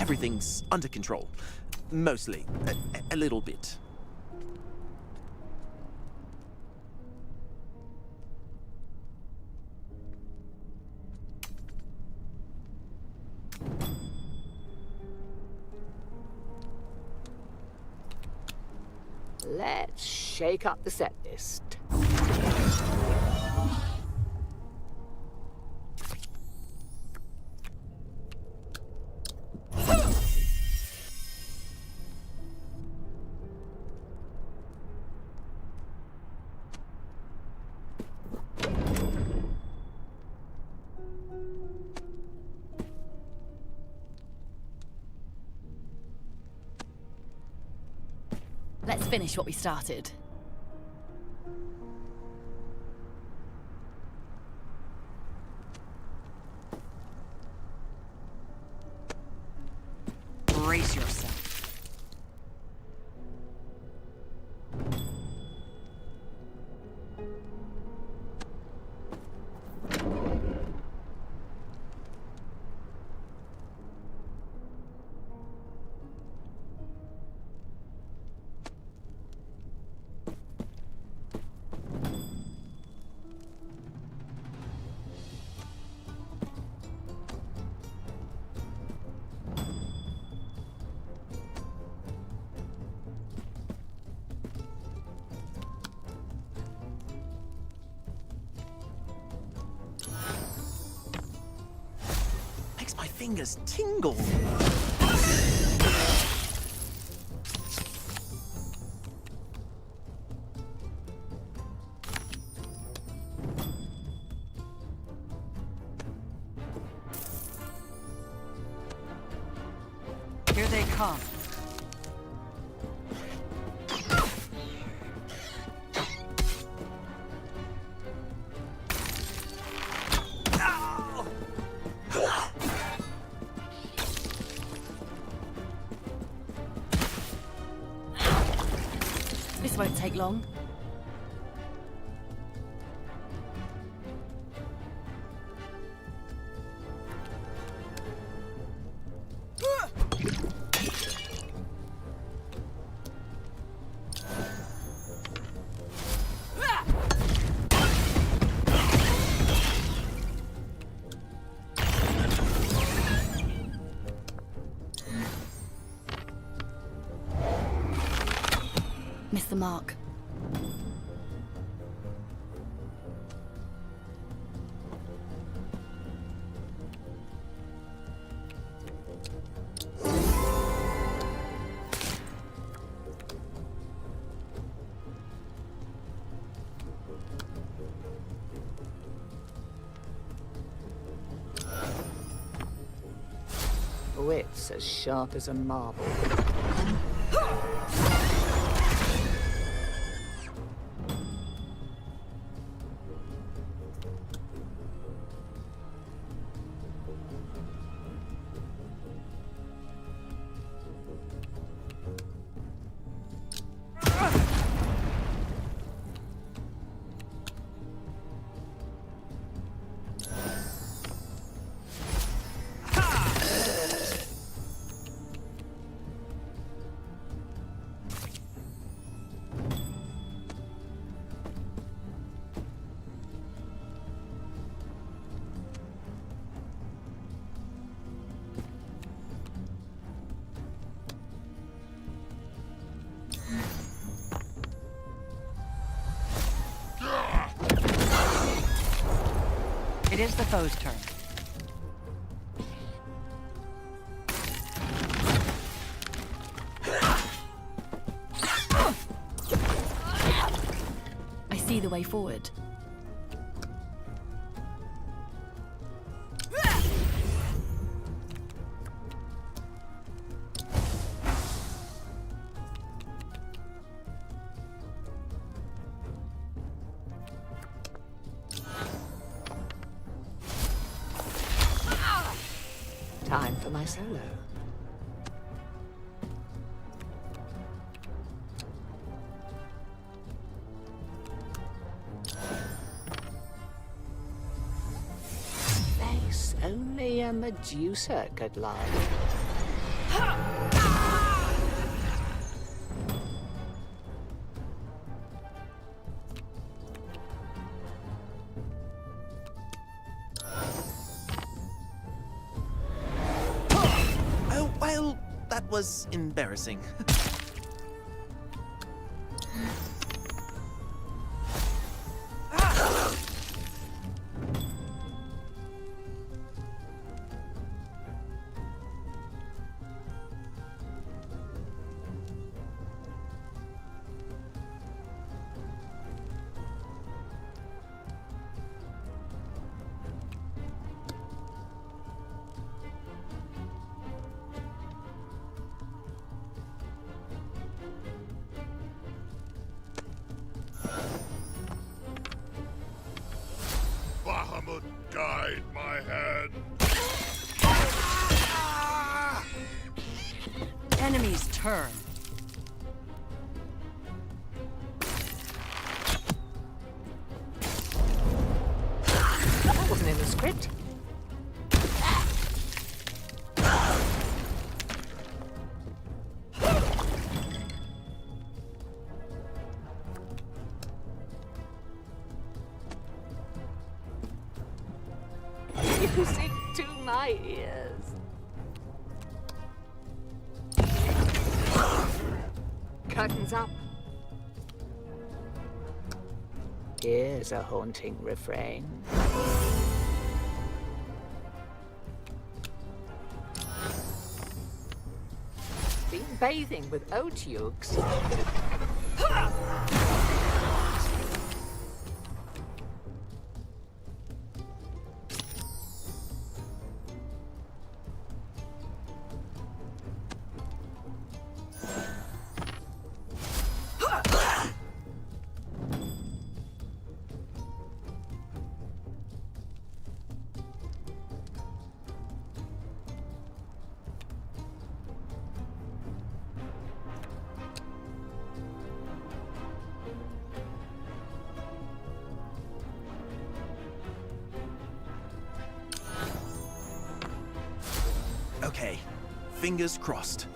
everything's under control. Mostly. A little bit. Let's shake up the set list. Let's finish what we started. Brace yourself. Makes my fingers tingle. Here they come. This won't take long. Missed the mark. Wits as sharp as a marble. It is the foe's turn. I see the way forward. Time for my solo. Face only a Medusa could lie. Oh, well, that was embarrassing. Bahamut, guide my hand. Enemy's turn. That wasn't in the script. Music to my ears. Curtains up. Here's a haunting refrain. Been bathing with otyugs. Okay, fingers crossed.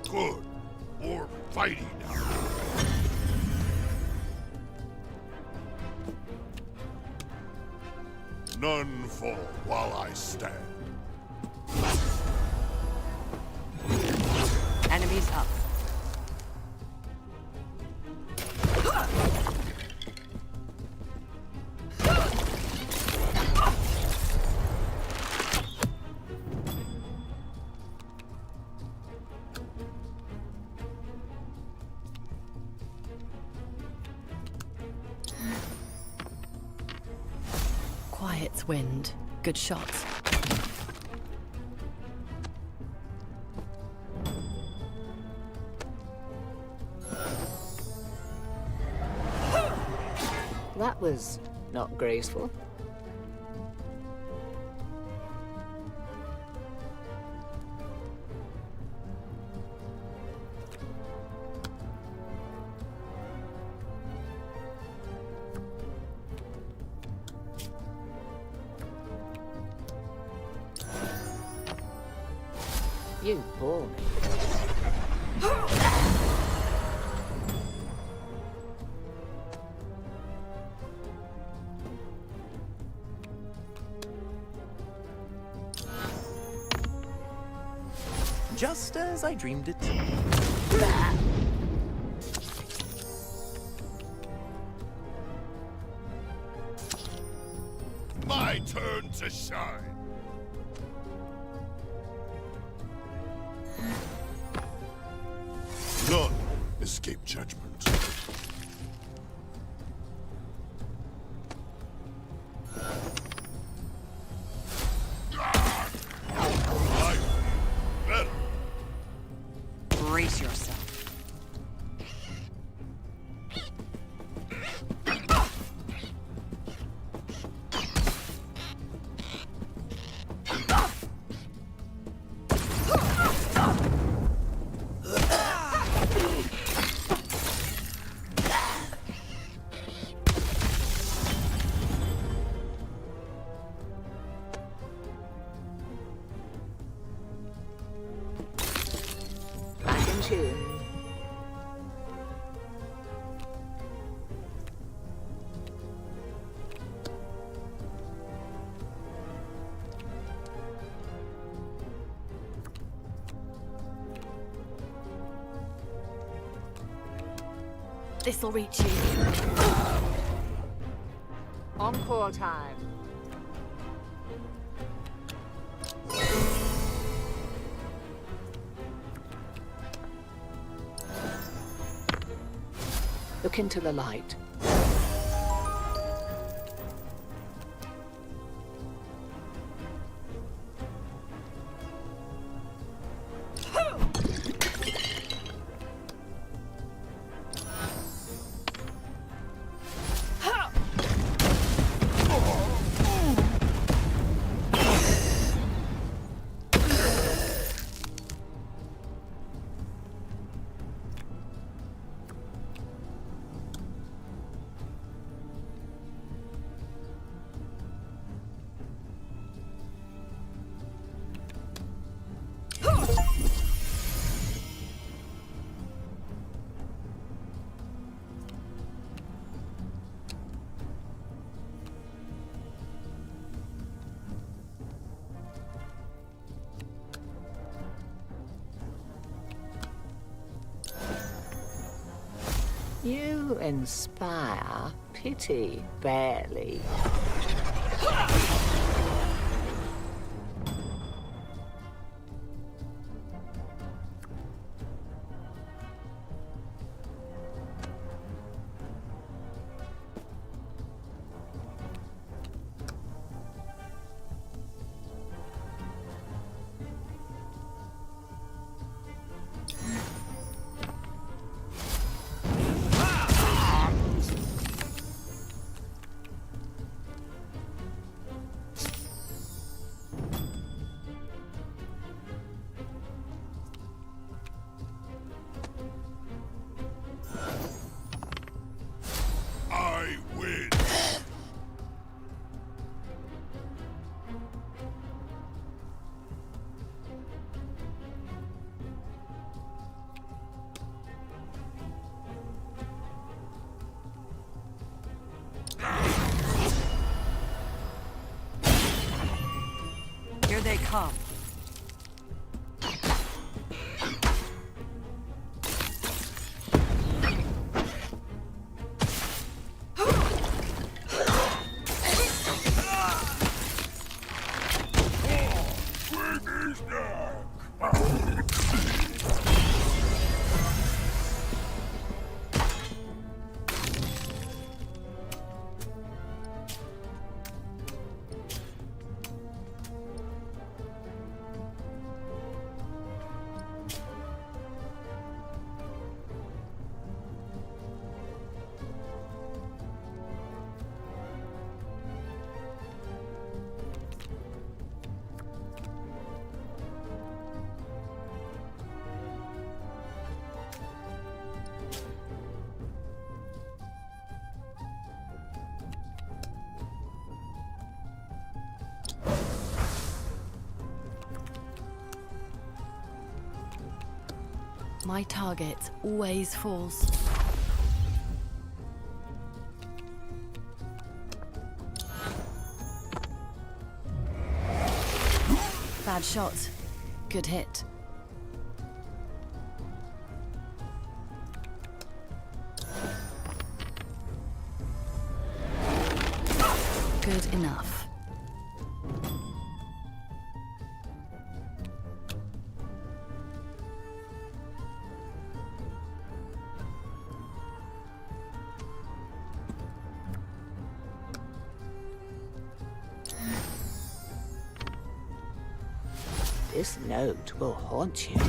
Good. More fighting now. None fall while I stand. Enemies up. Quiet's wind. Good shots. That was not graceful. You bore me. Just as I dreamed it. My turn to shine. None escape judgment. Life better. Brace yourself. in tune. This'll reach you. Encore time. Look into the light. You inspire pity barely. I win! Here they come. My target always falls. Bad shot. Good hit. Good enough. This note will haunt you.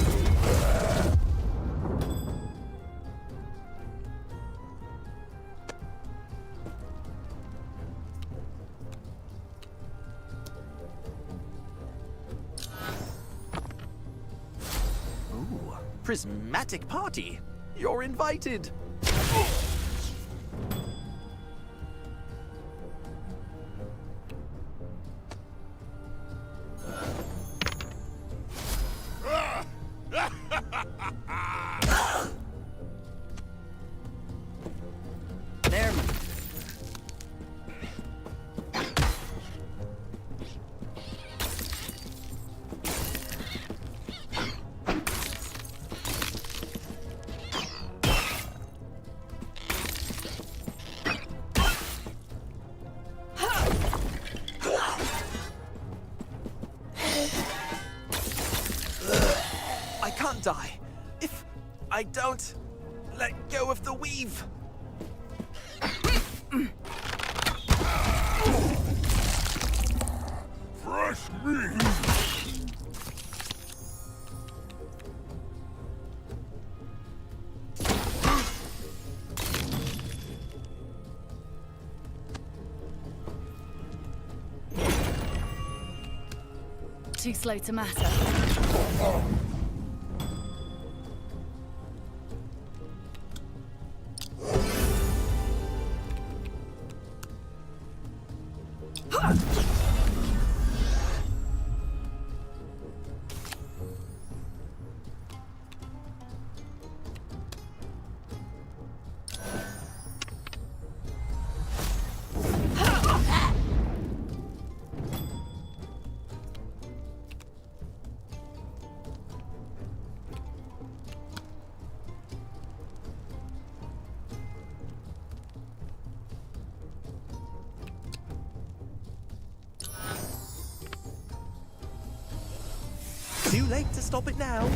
Ooh, prismatic party. You're invited. won't die if I don't let go of the weave. Fresh meat! Too slow to matter. Too late to stop it now.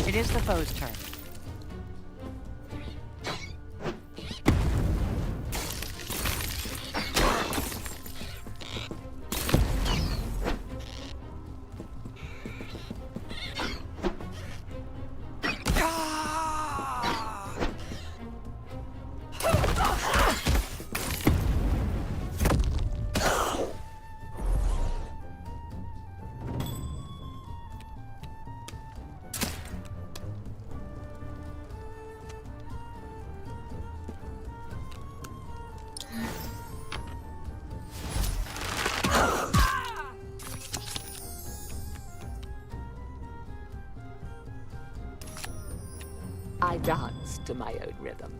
It is the foe's turn. I dance to my own rhythm.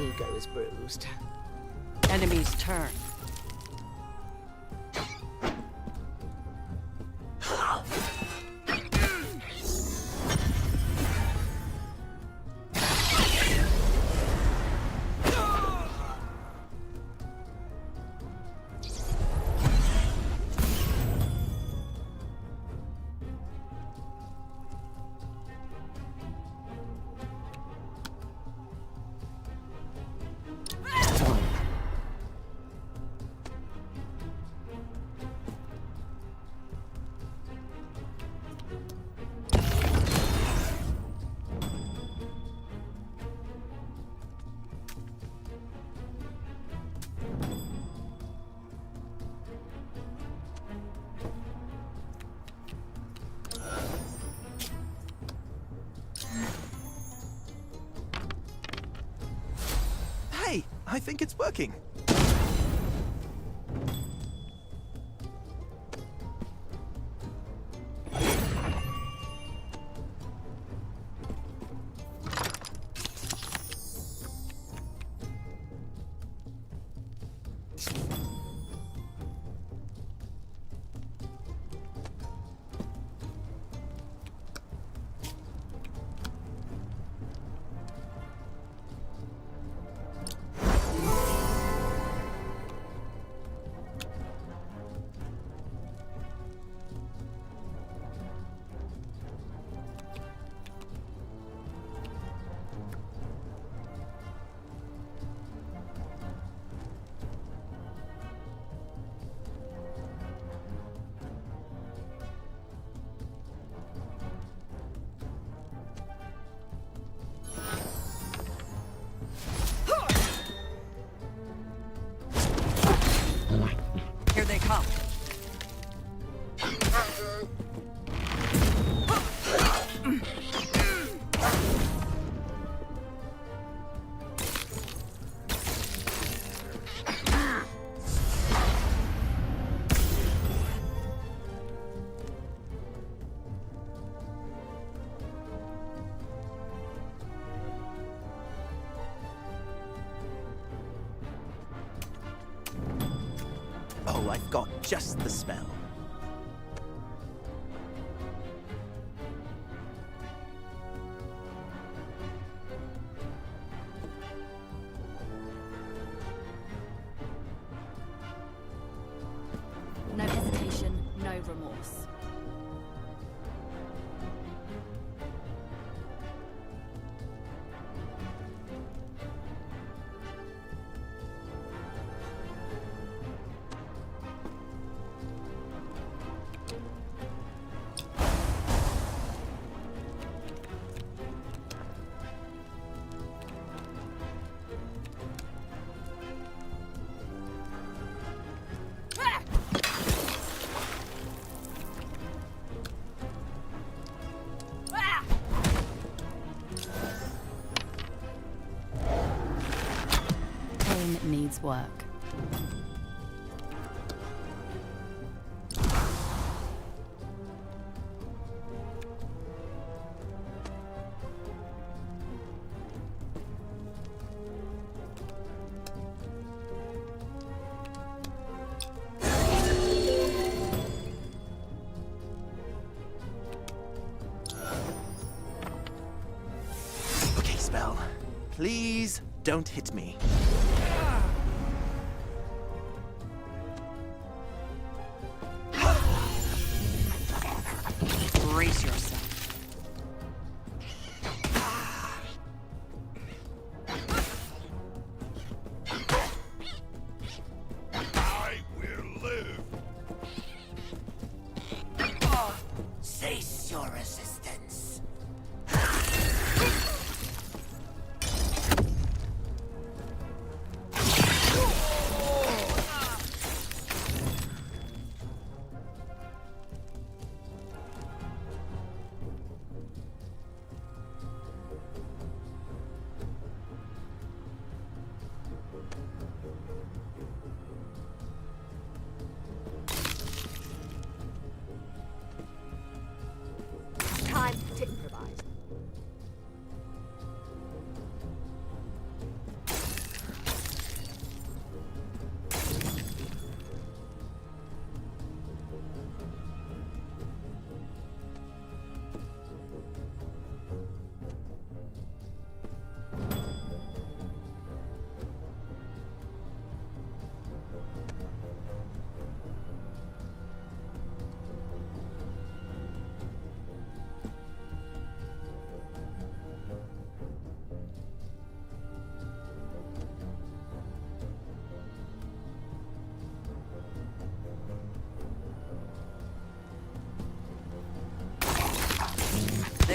ego is bruised. Enemy's turn. Hey, I think it's working. Here they come. Oh, I've got just the spell. No hesitation, no remorse. Pain needs work. Okay, spell. Please don't hit me. Brace yourself. I will live. Cease your resistance.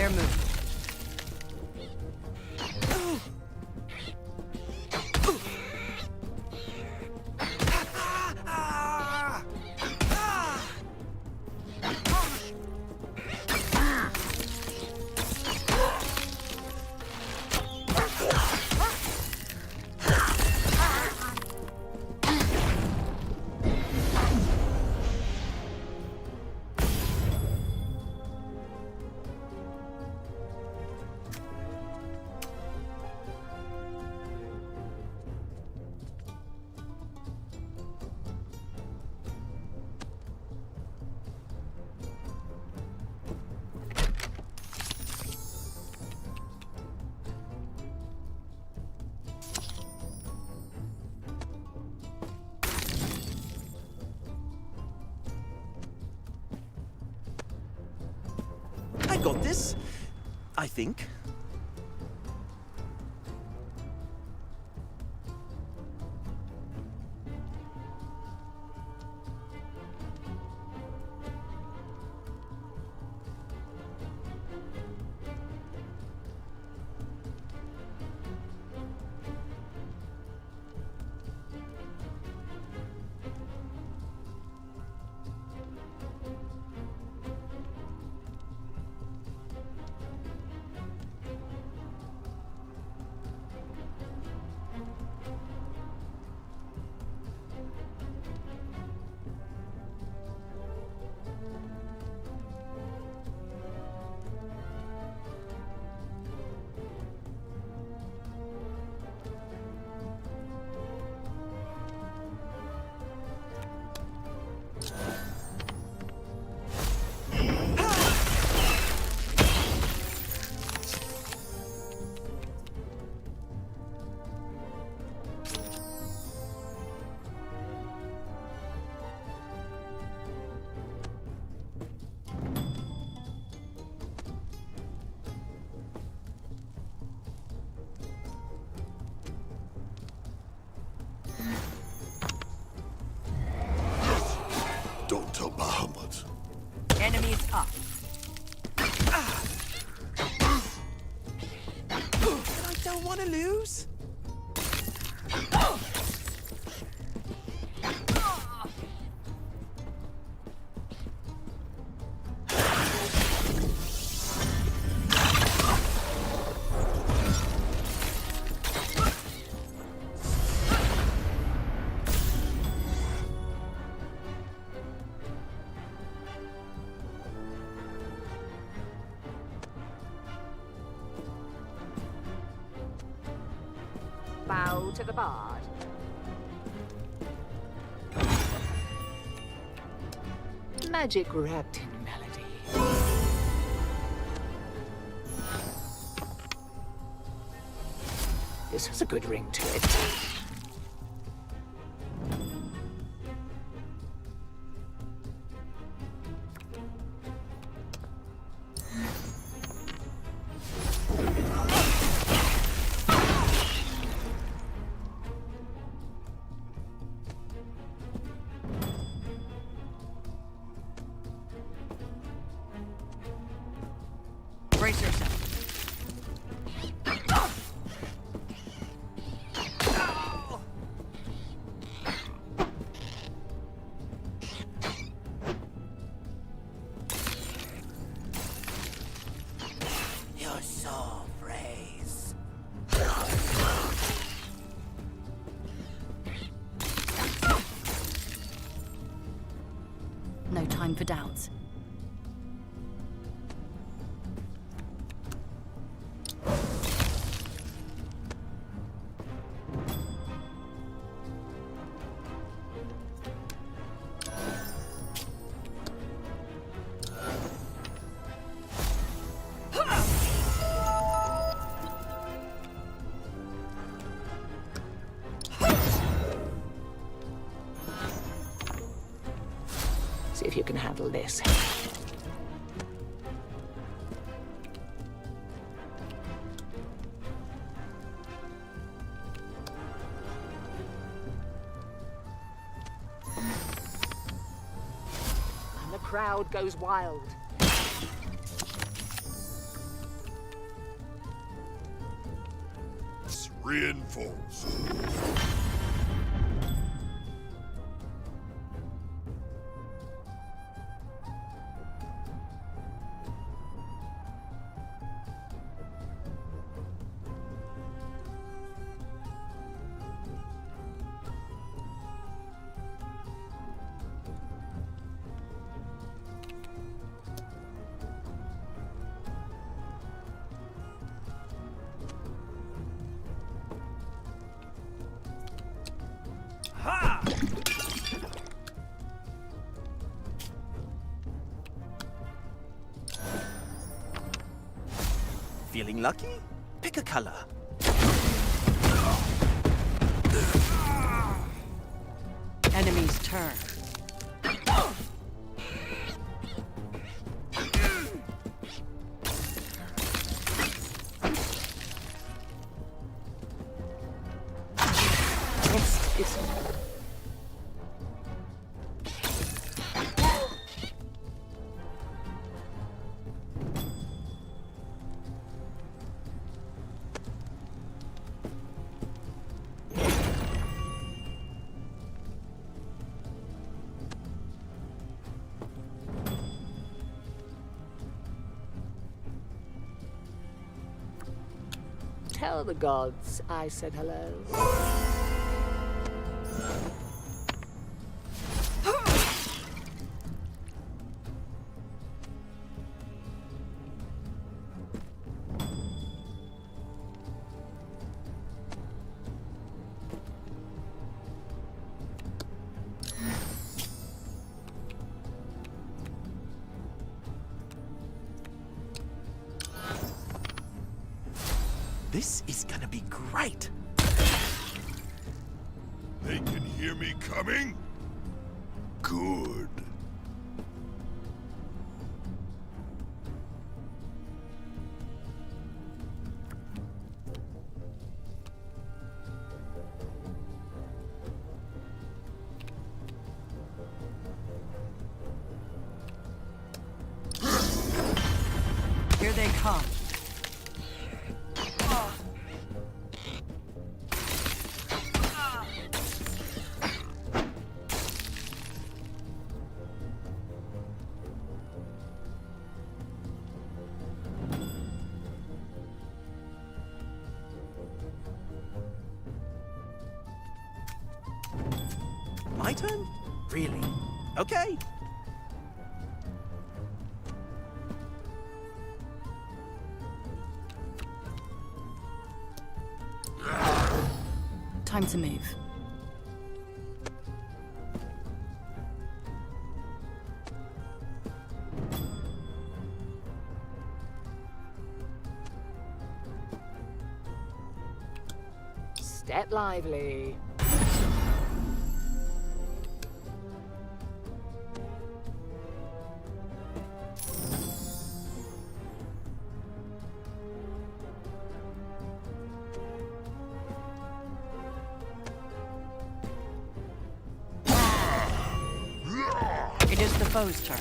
their move. I got this. I think. Don't tell Bahamut. Enemies up. I don't want to lose. Bow to the bard. Magic wrapped in melody. This has a good ring to it. Brace yourself. Your soul praise. No time for doubts. See if you can handle this. And the crowd goes wild. reinforced. Feeling lucky? Pick a color. Enemy's turn. Yes, it's... Tell the gods I said hello. This is gonna be great. They can hear me coming? Good. Here they come. My turn? Really? Okay. Time to move. Step lively. It is the foe's turn.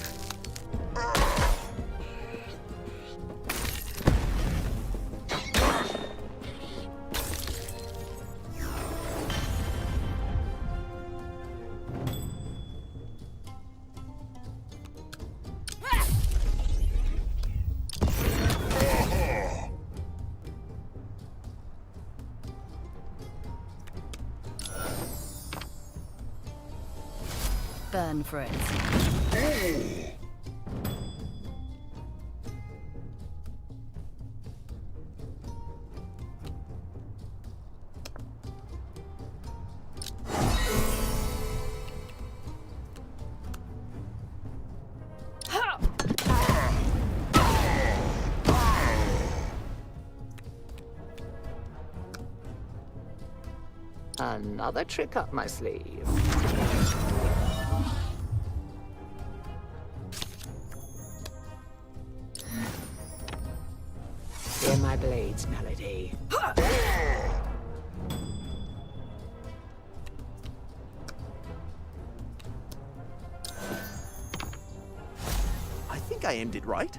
Burn for it. Another trick up my sleeve. Hear my blade's melody. I think I aimed it right.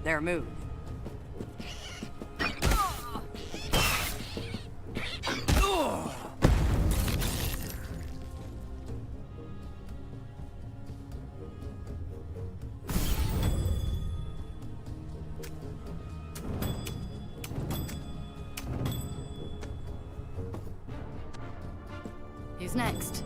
their move. Who's next?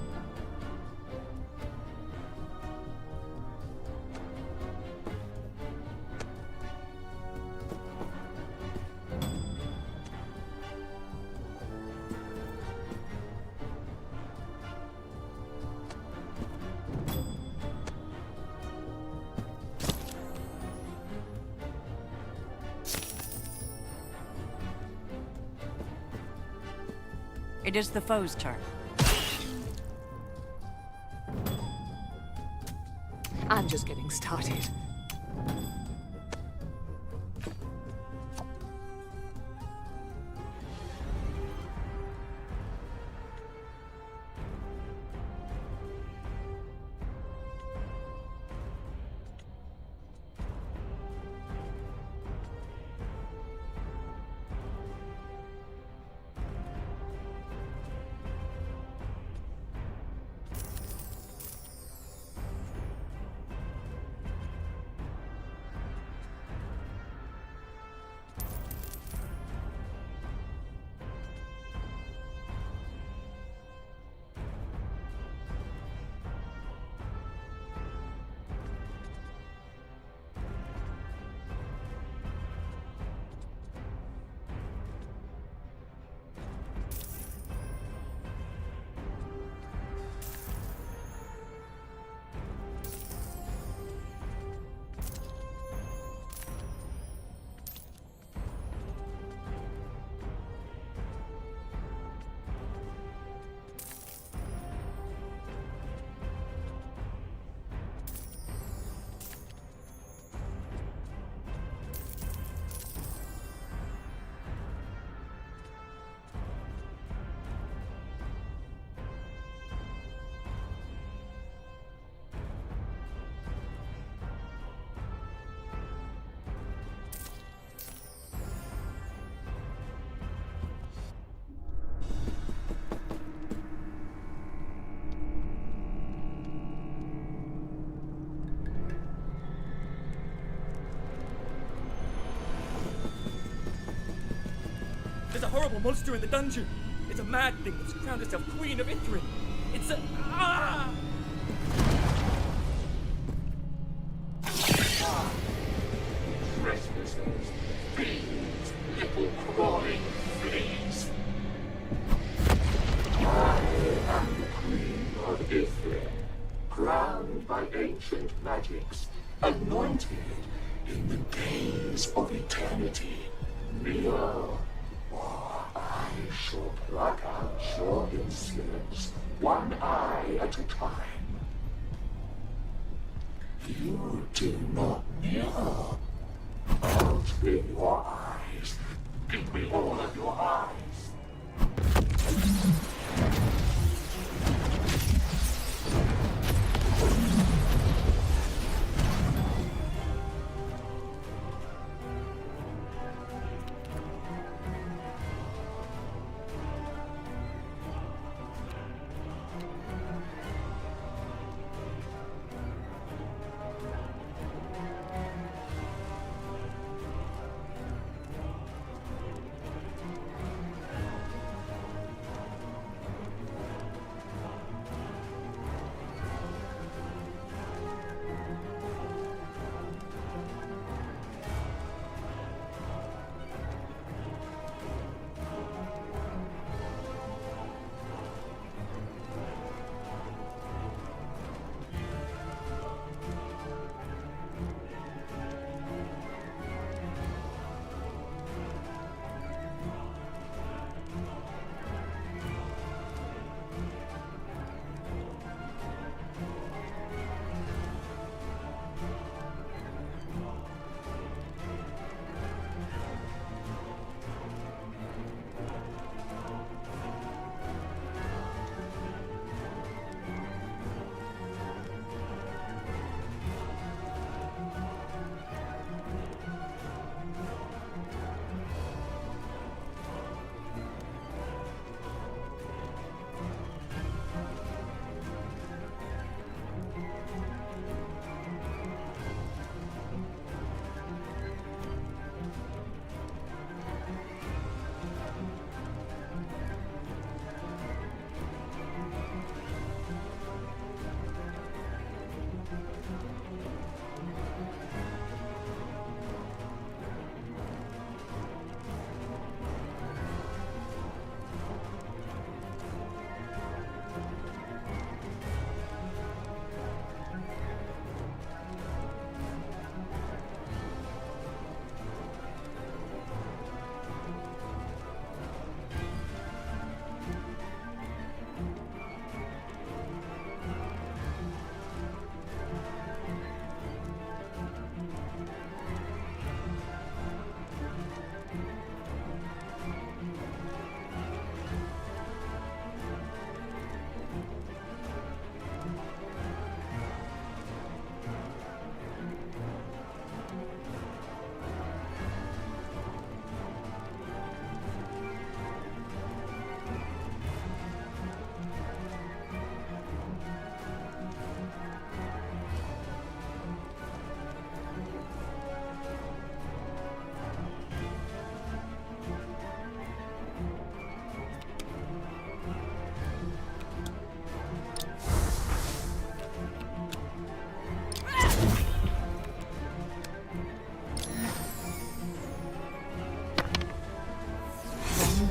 It is the foe's turn. I'm just getting started. There's a horrible monster in the dungeon. It's a mad thing that's crowned itself Queen of Ithrin. It's a... Ah! Trespassers, fiends, little crawling fleas. I am the Queen of Ithrin, crowned by ancient magics, anointed in the gaze of eternity. Neo, or I shall pluck out your insolence, one eye at a time. You do not know. I'll spin your eyes. Give me all of your eyes.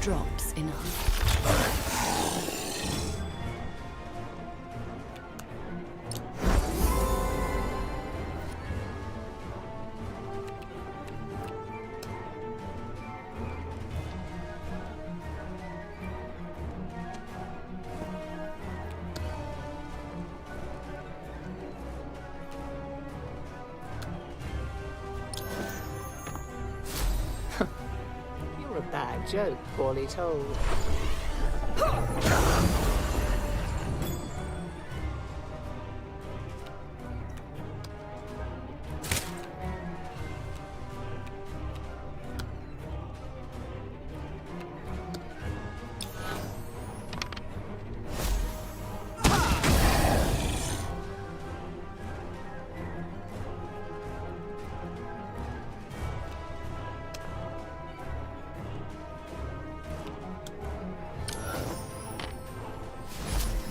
drop's enough. You're a bad joke, poorly told.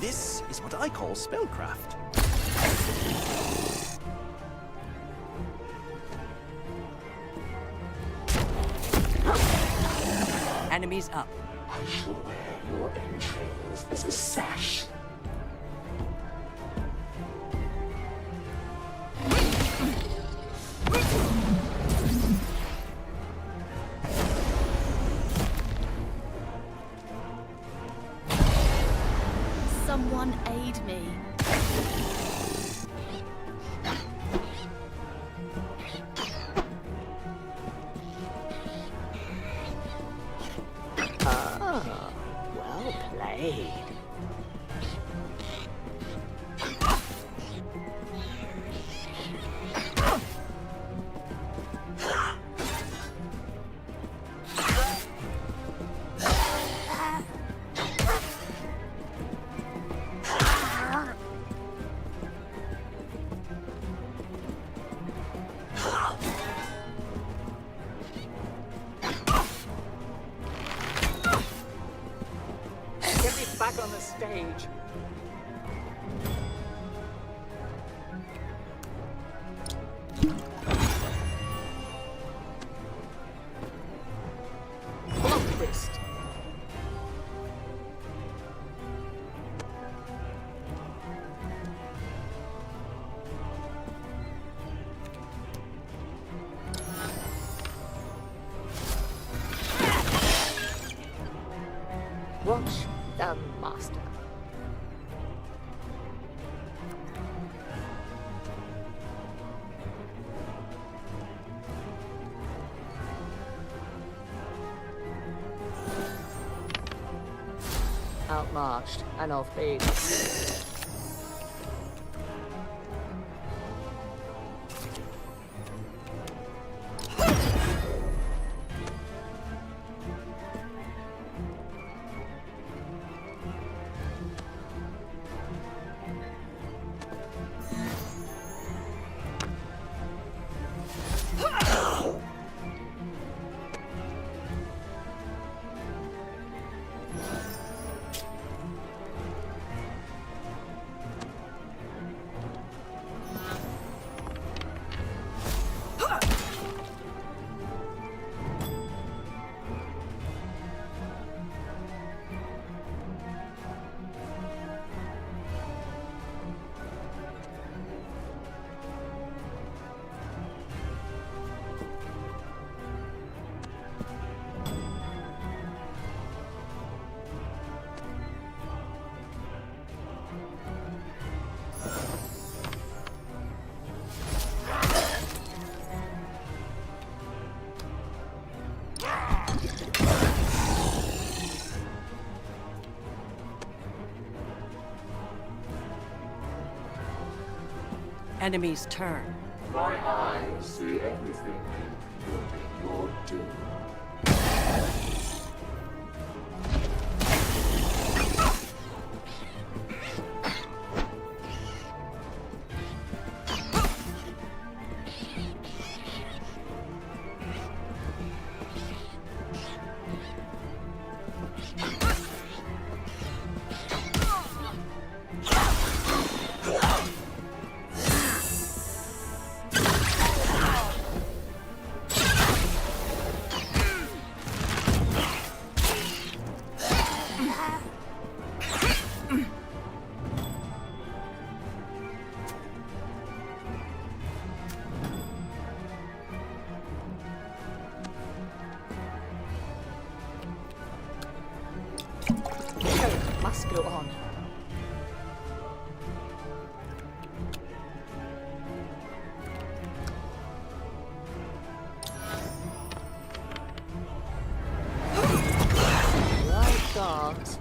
This is what I call spellcraft. Enemies up. I shall wear your entrails as a sash. Someone aid me. Ah, well played. Get me back on the stage. Plot twist. Watch the master. Outmarched and off beat. Enemies turn. My eyes see everything. Will be your doom.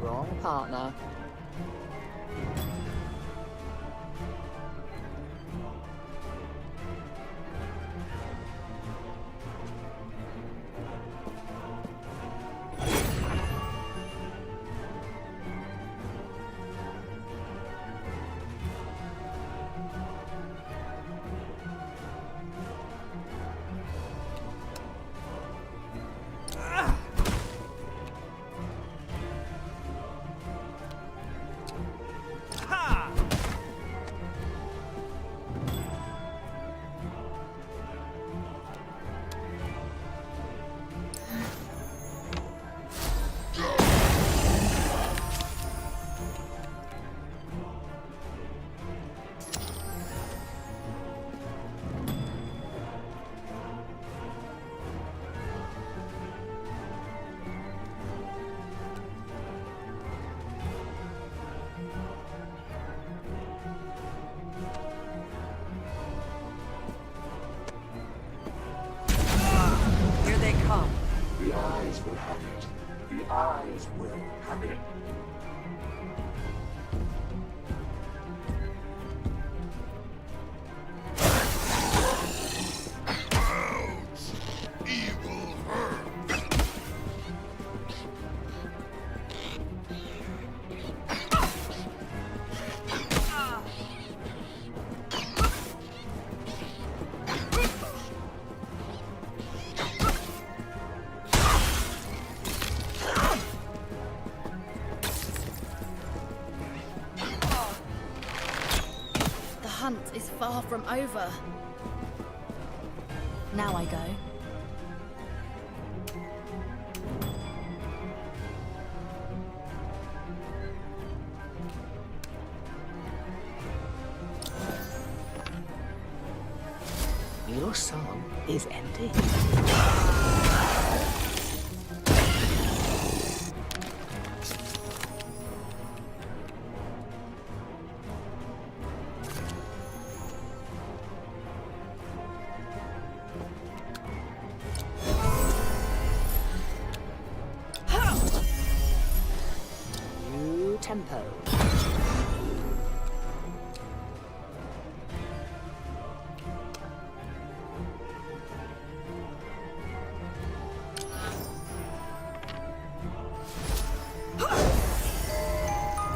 Wrong partner. Here they come. The eyes will have it. The eyes will have it. Evil herd. The hunt is far from over. Now I go. Your song is ending. New tempo.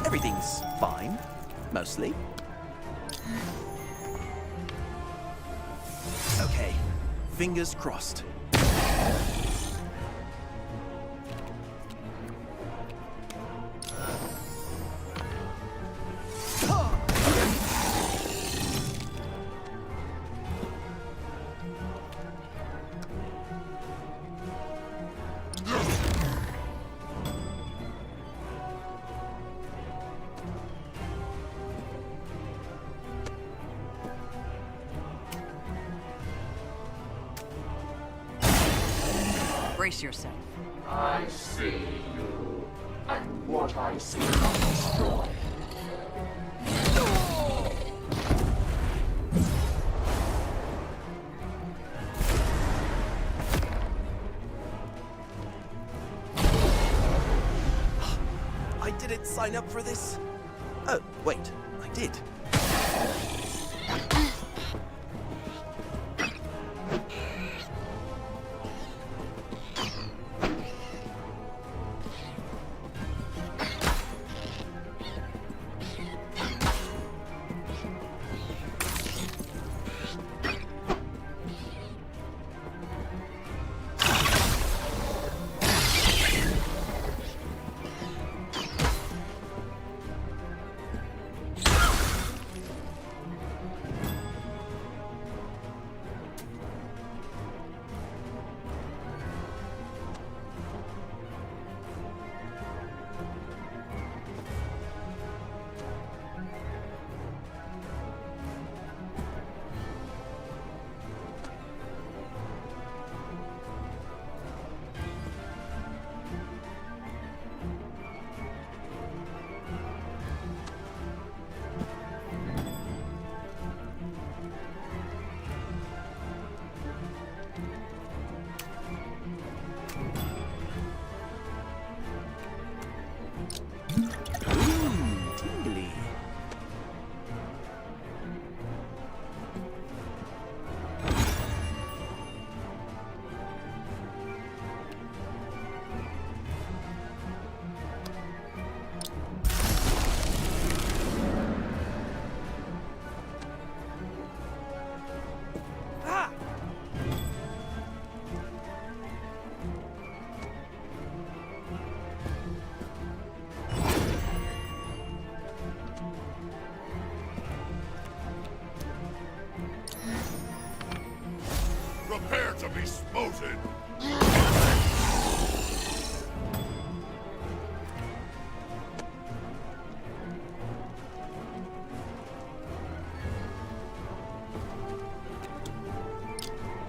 Everything's fine, mostly. Okay, fingers crossed. Brace yourself. I see you, and what I see I destroy. I didn't sign up for this. Oh, wait, I did.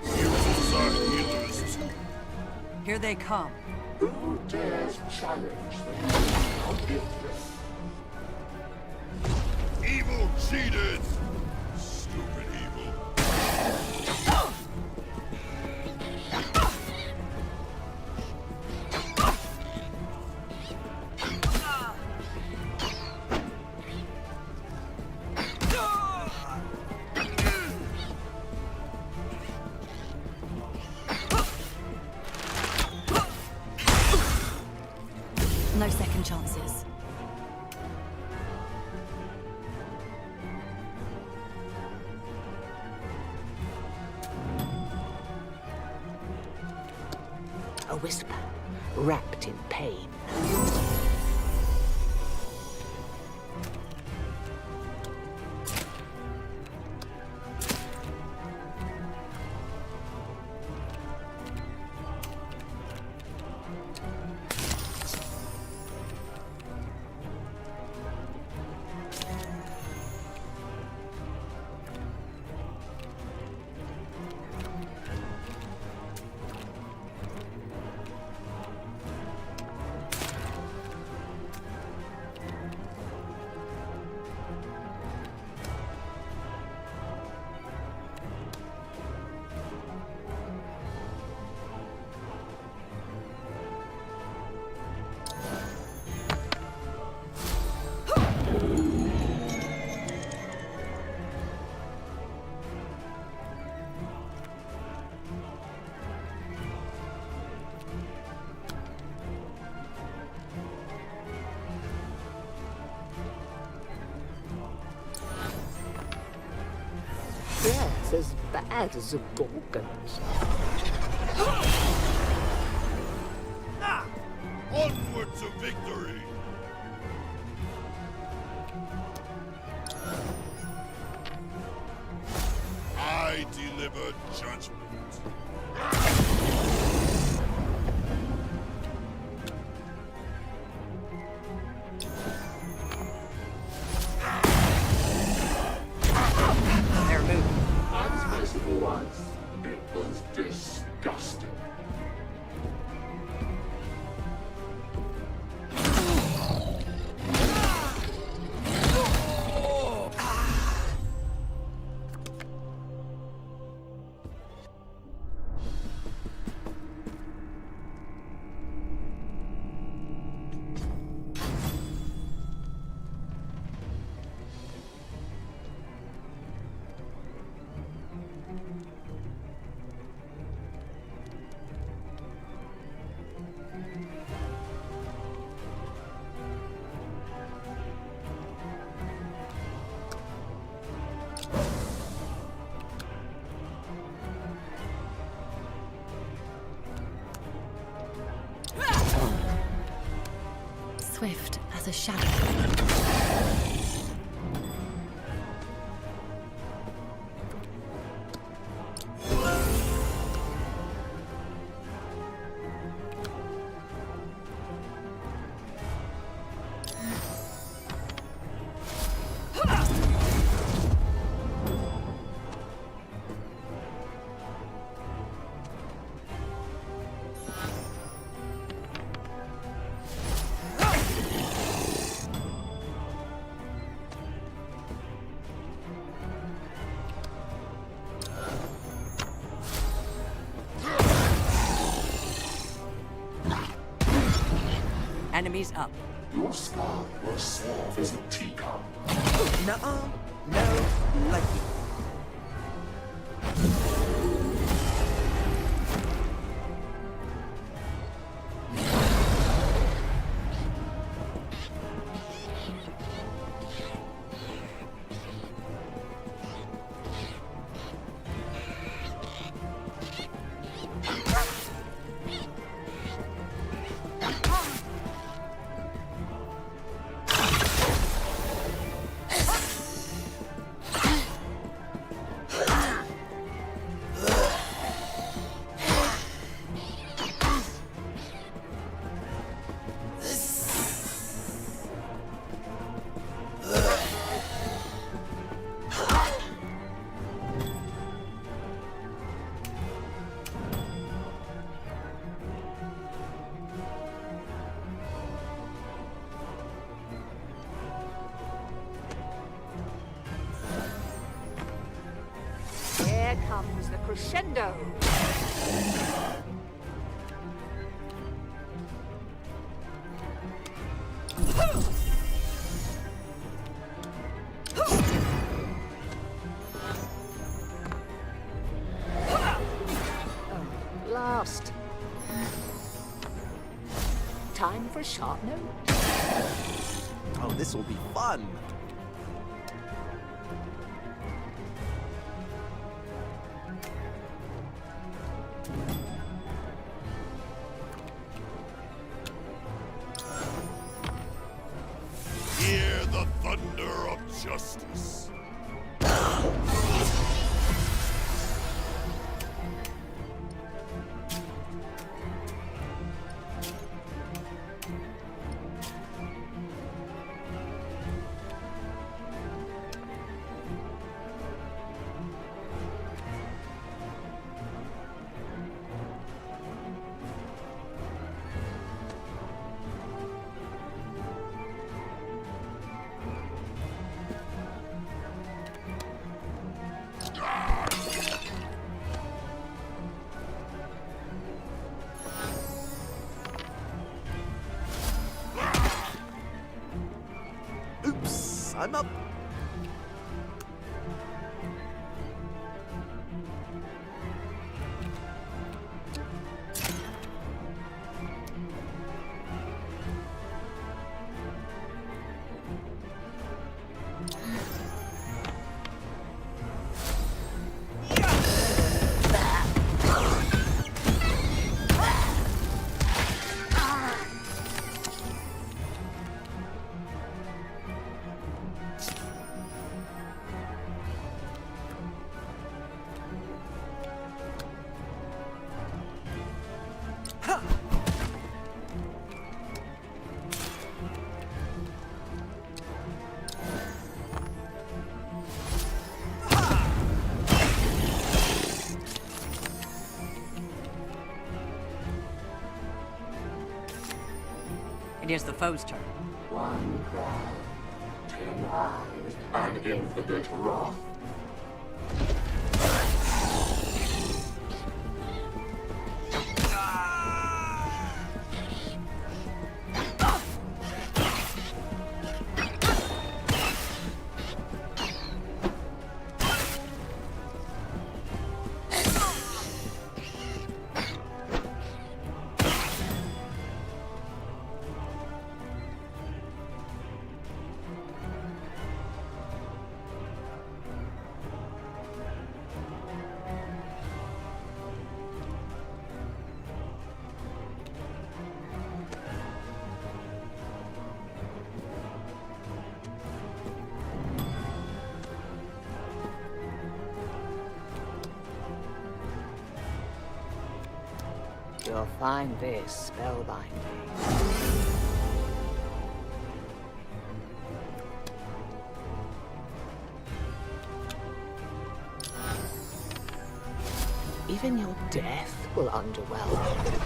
Heroes are healers. Here they come. Who dares challenge the giftless? Evil cheated! Stupid evil. No second chances. A whisper, wrapped in pain. Yes, as bad as the Gorgons. Onward to victory! I deliver judgment. They're moving. As it was, it was disgusting. Swift as a shadow. Enemies up. Your skull will serve as a teacup. Nuh-uh. No, like you. crescendo. Last. Time for a sharp note. Oh, this will be fun. Hear the thunder of justice. Oops, I'm up. It is the foe's turn. One cry, 10 eyes, and infinite wrath. You'll find this spellbinding. Even your death will underwhelm you.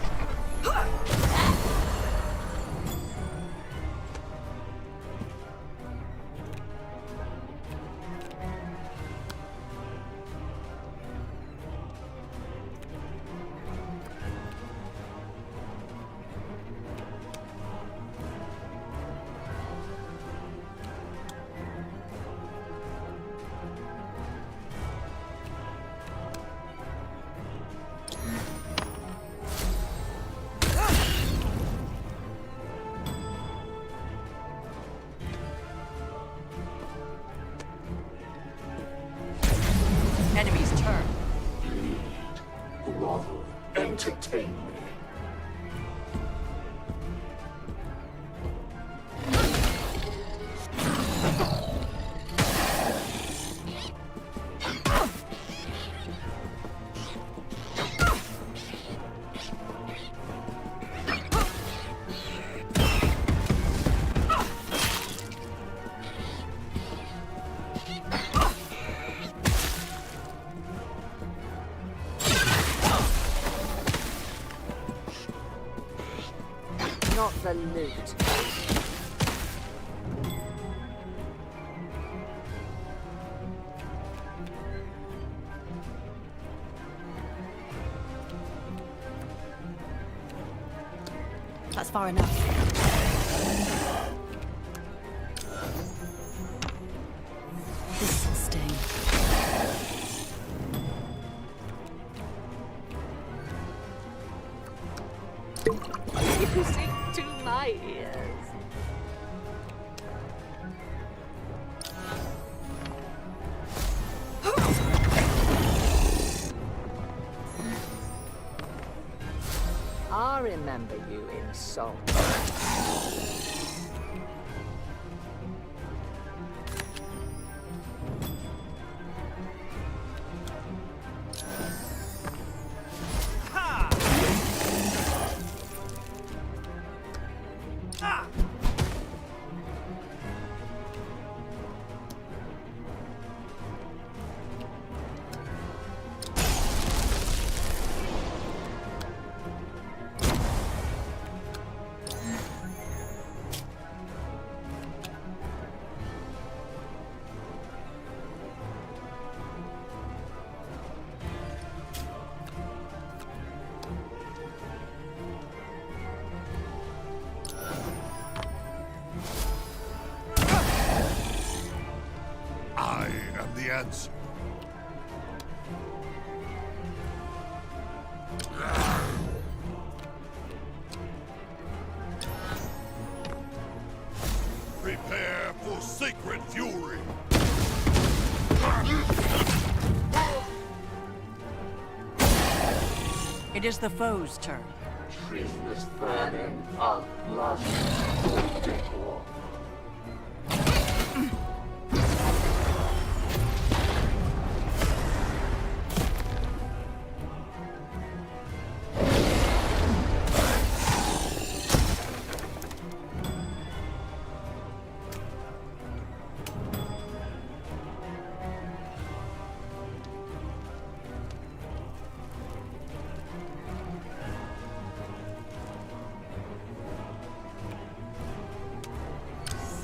Enemy's turn. Grovel, entertain me. Not the loot. That's far enough. This'll sting. Music to my ears. I remember you in song. I am the answer. Prepare for sacred fury. It is the foe's turn. Treeless burning of blood. Decor.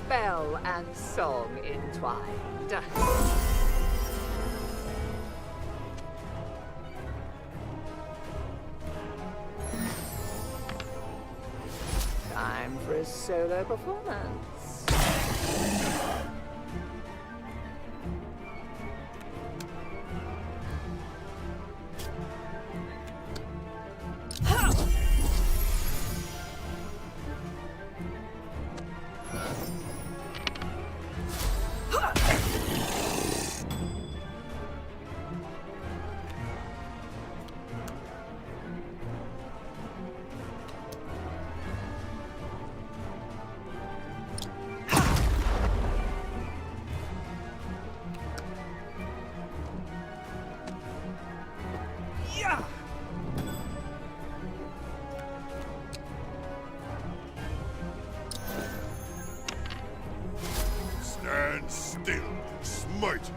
Spell and song entwined. Time for a solo performance. Stand still, smite.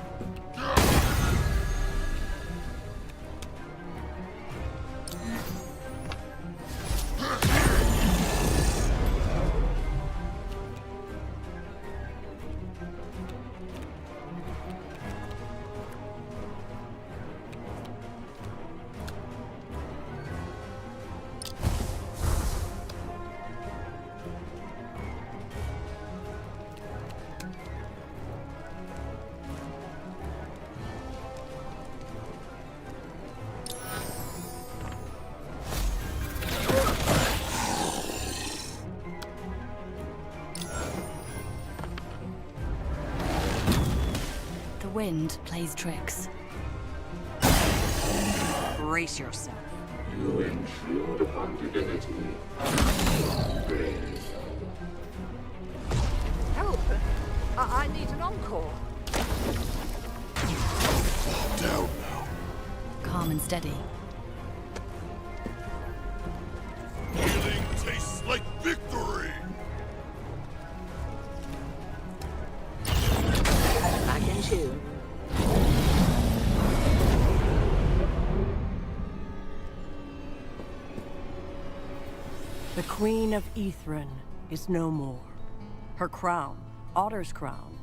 The wind plays tricks. Brace yourself. You intrude upon divinity. Help! I need an encore. Down now. Calm and steady. Healing tastes like victory. Back in tune. The Queen of Ethren is no more. Her crown, Otter's crown,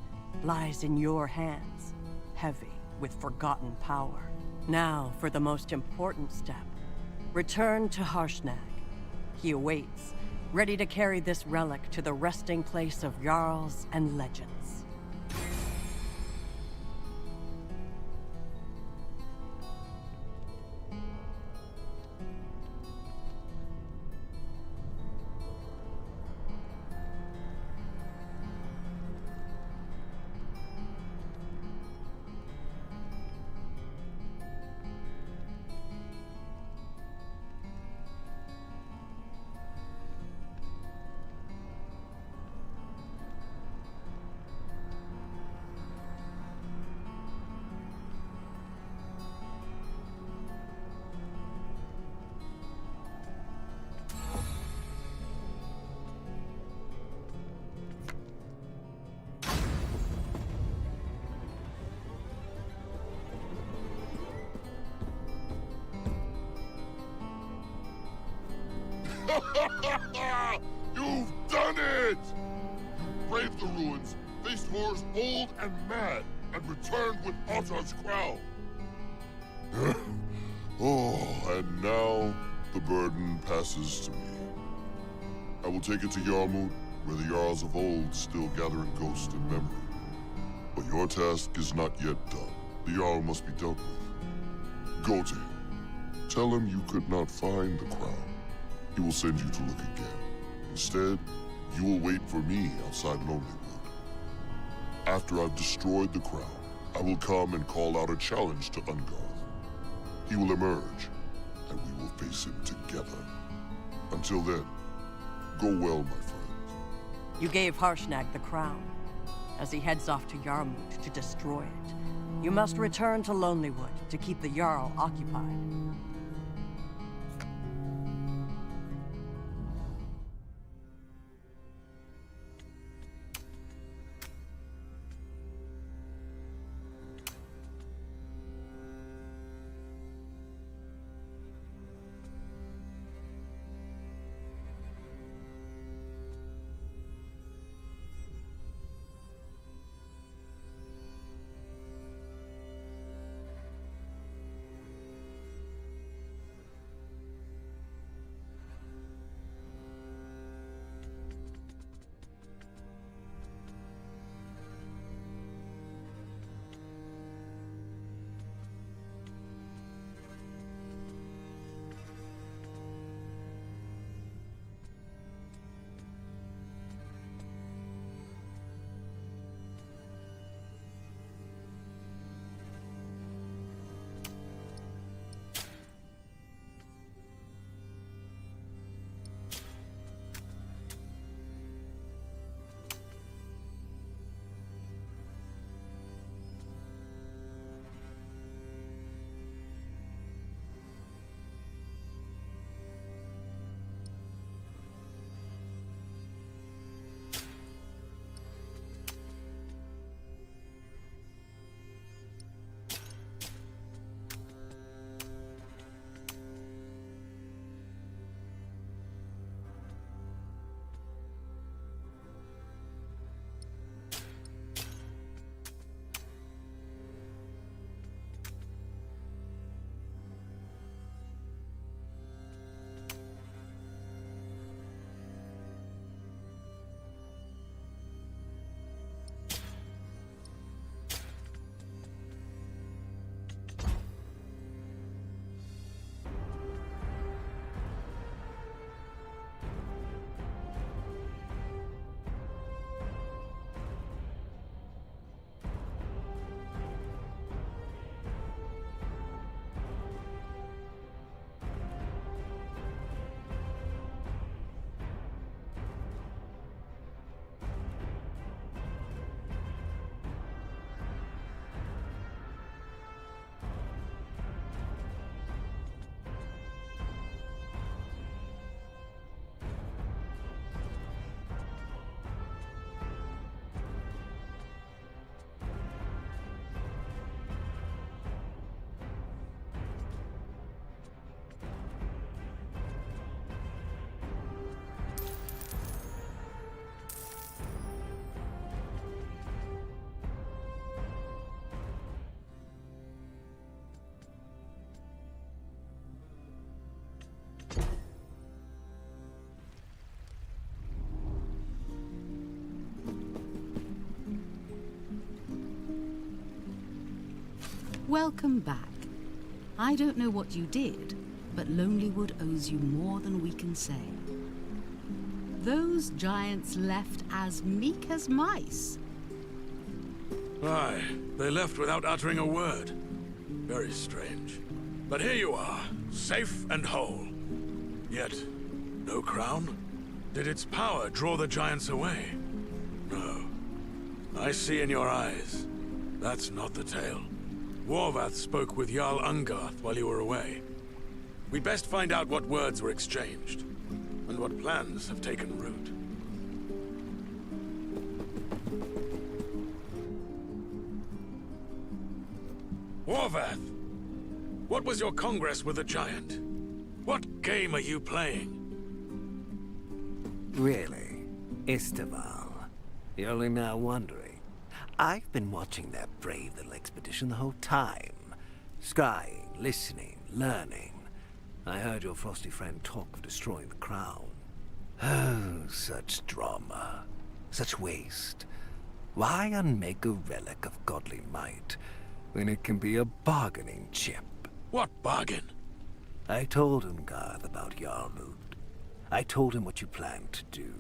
lies in your hands, heavy with forgotten power. Now for the most important step. Return to Harshnag. He awaits, ready to carry this relic to the resting place of Jarls and legends. You've done it! You braved the ruins, faced horrors old and mad, and returned with Ottar's crown. Oh, and now the burden passes to me. I will take it to Yarmouth, where the Jarls of old still gather in ghost and memory. But your task is not yet done. The Jarl must be dealt with. Go to him. Tell him you could not find the crown. He will send you to look again. Instead, you will wait for me outside Lonelywood. After I've destroyed the crown, I will come and call out a challenge to Ungarth. He will emerge, and we will face him together. Until then, go well, my friends. You gave Harshnag the crown. As he heads off to Yarmouth to destroy it, you must return to Lonelywood to keep the Jarl occupied. Welcome back. I don't know what you did, but Lonelywood owes you more than we can say. Those giants left as meek as mice. Aye, they left without uttering a word. Very strange. But here you are, safe and whole. Yet, no crown? Did its power draw the giants away? No. I see in your eyes. That's not the tale. Warvath spoke with Jarl Ungarth while you were away. We'd best find out what words were exchanged, and what plans have taken root. Warvath! What was your congress with the giant? What game are you playing? Really? Istaval? You're only now wondering. I've been watching that brave little expedition the whole time. Scrying, listening, learning. I heard your frosty friend talk of destroying the crown. Oh, such drama. Such waste. Why unmake a relic of godly might when it can be a bargaining chip? What bargain? I told Ungarth about Yarmut. I told him what you planned to do.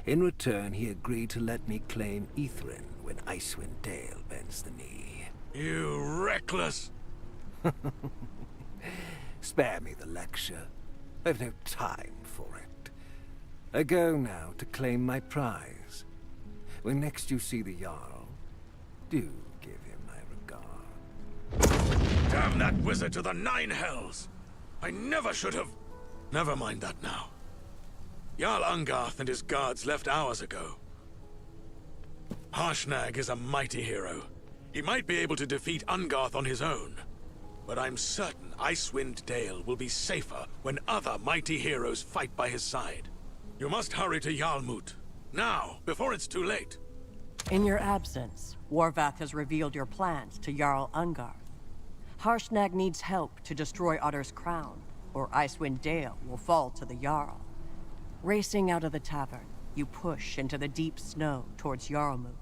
In return, he agreed to let me claim Ithrin when Icewind Dale bends the knee. You reckless... Spare me the lecture. I've no time for it. I go now to claim my prize. When next you see the Jarl, do give him my regard. Damn that wizard to the 9 hells! I never should have... Never mind that now. Jarl Ungarth and his guards left hours ago. Harshnag is a mighty hero. He might be able to defeat Ungarth on his own. But I'm certain Icewind Dale will be safer when other mighty heroes fight by his side. You must hurry to Yarmut. Now, before it's too late. In your absence, Warvath has revealed your plans to Jarl Ungarth. Harshnag needs help to destroy Otter's crown, or Icewind Dale will fall to the Jarl. Racing out of the tavern, you push into the deep snow towards Yarmut.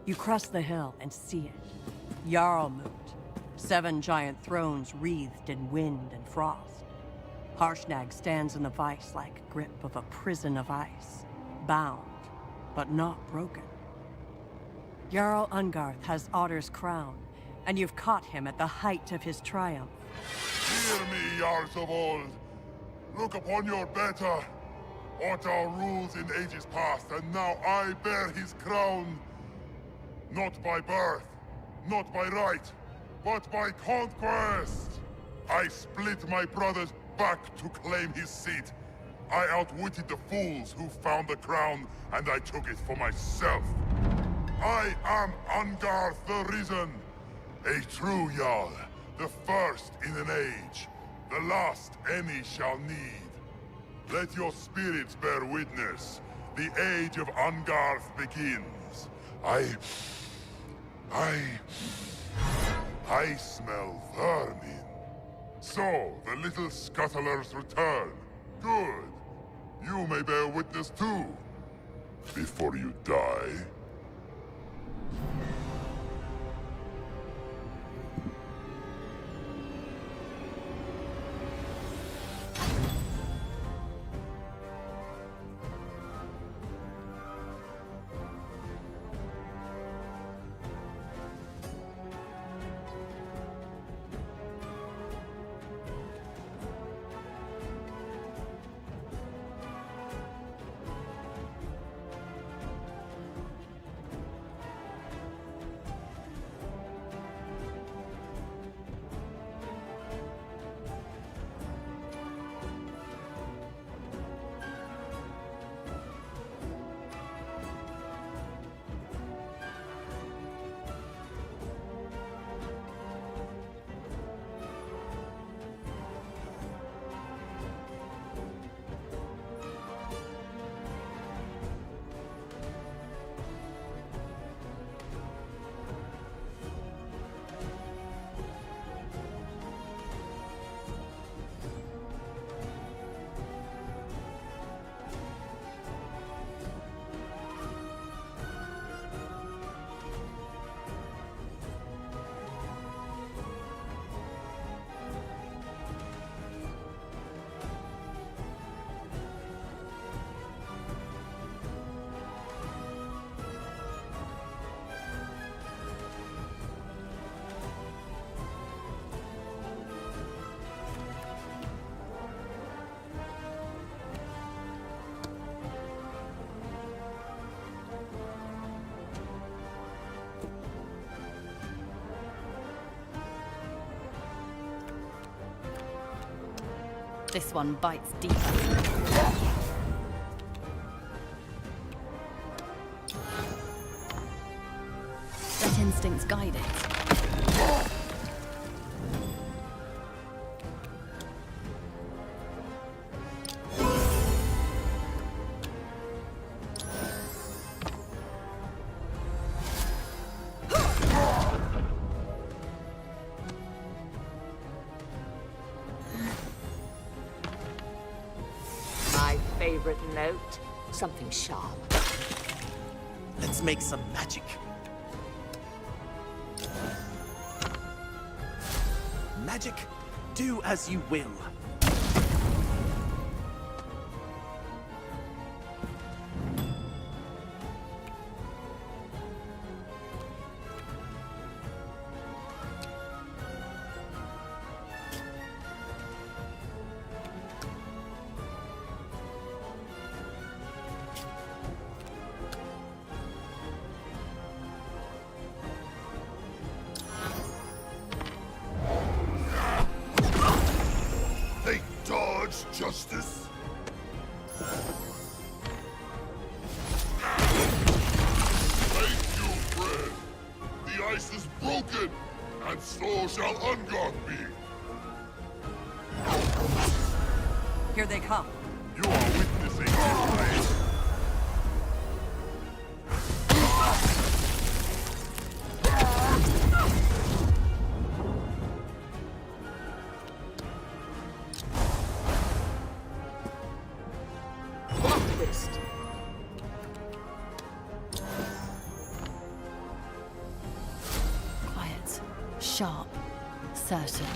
You crest the hill and see it. Jarlmut. 7 giant thrones wreathed in wind and frost. Harshnag stands in the vice-like grip of a prison of ice. Bound, but not broken. Jarl Ungarth has Otter's crown, and you've caught him at the height of his triumph. Hear me, Jarls of old. Look upon your better. Otter rules in ages past, and now I bear his crown. Not by birth, not by right, but by conquest. I split my brother's back to claim his seat. I outwitted the fools who found the crown, and I took it for myself. I am Ungarth the Risen, a true Jarl, the first in an age, the last any shall need. Let your spirits bear witness. The age of Ungarth begins. I smell vermin. So, the little scuttlers return. Good. You may bear witness too. Before you die. This one bites deeper. Let instincts guide it. Favorite note? Something sharp. Let's make some magic. Magic, do as you will. Justice? Thank you, friend. The ice is broken, and so shall Ungarth be. Here they come. You are witnessing this race. Sharp. Certain.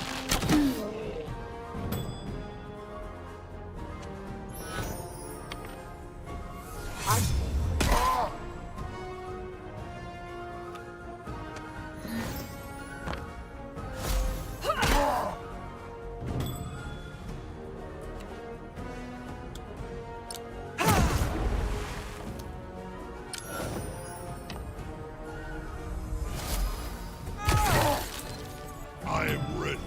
I am ready.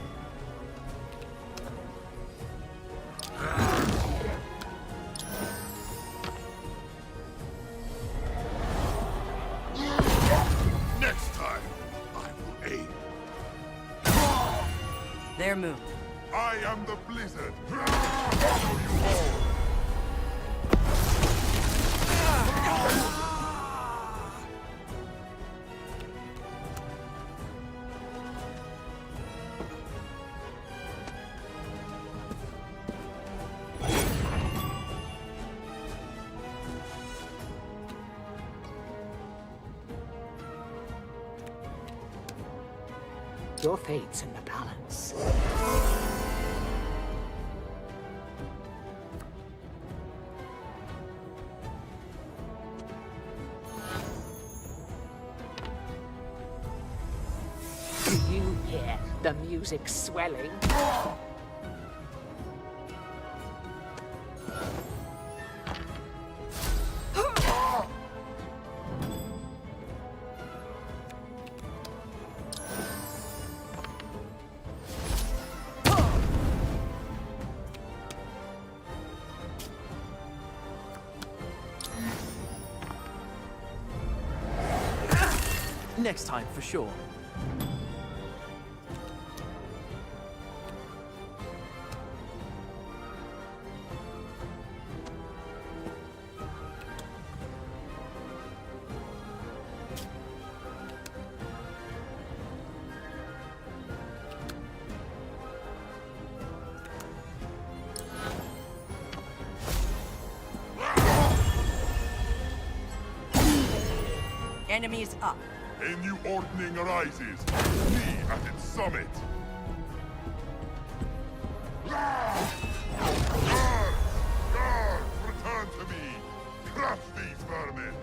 Next time, I will aim. Their move. I am the blizzard. Follow you all. Your fate's in the balance. Do you hear the music swelling? Next time, for sure. Enemies up. A new opening arises. Me at its summit. Guards! Guards! Return to me! Crush these vermin!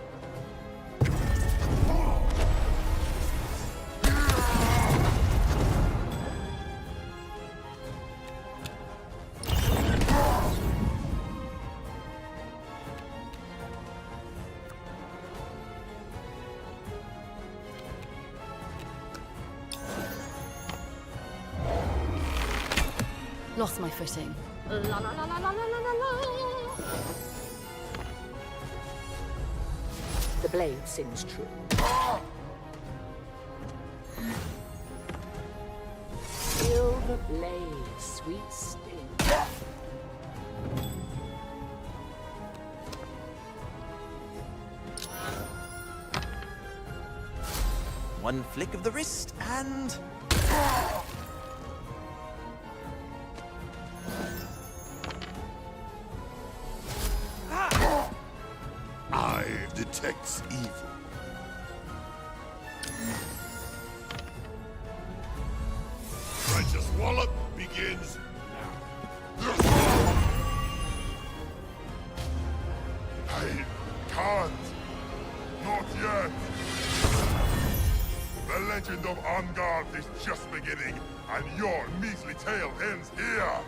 Lost my footing. La la la la la la la la. The blade sings true. Feel the blade, sweet sting. One flick of the wrist, and... I detects evil. Righteous wallop begins now. I can't. Not yet. The legend of Angard is just beginning, and your measly tale ends here.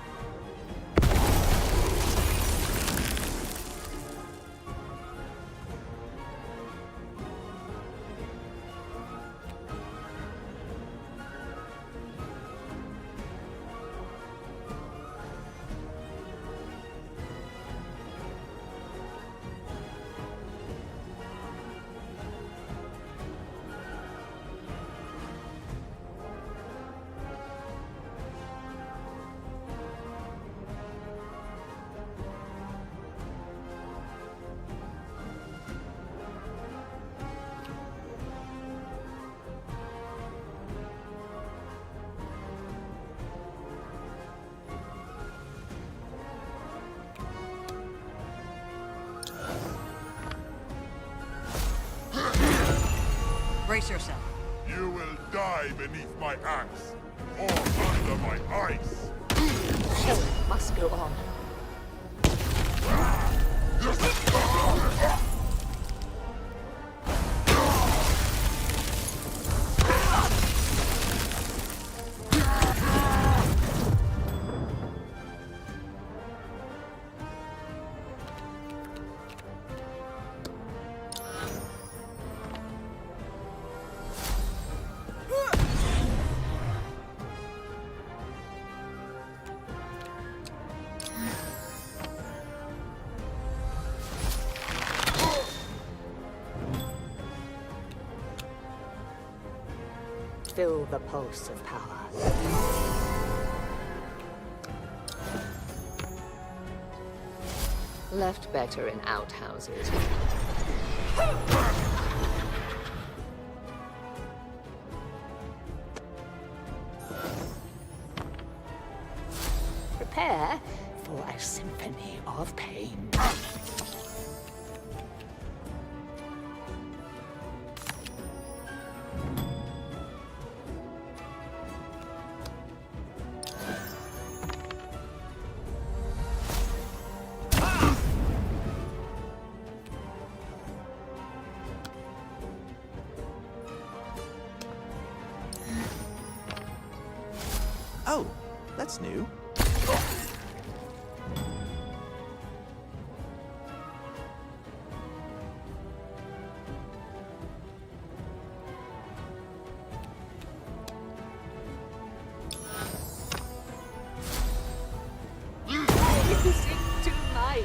Brace yourself. You will die beneath my axe, or under my ice! Show must go on. Feel the pulse of power. Left better in outhouses. Prepare for a symphony of pain. Oh, that's new. Music to my ear.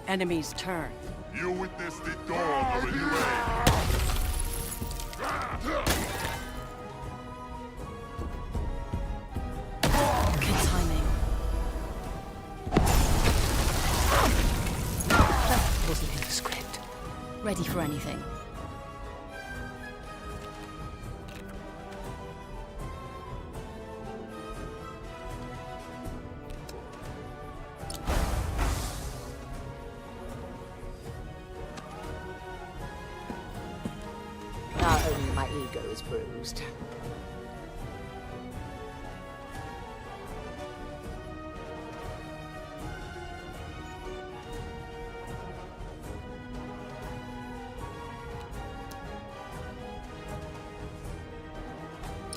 Enemy's turn. You witness the dawn of a new age! Good timing. That wasn't in the script. Ready for anything. Now only my ego is bruised.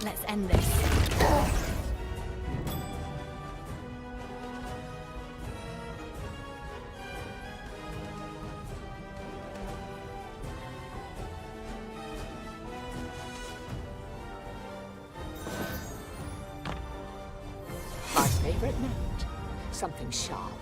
Let's end this. My favorite note. Something sharp.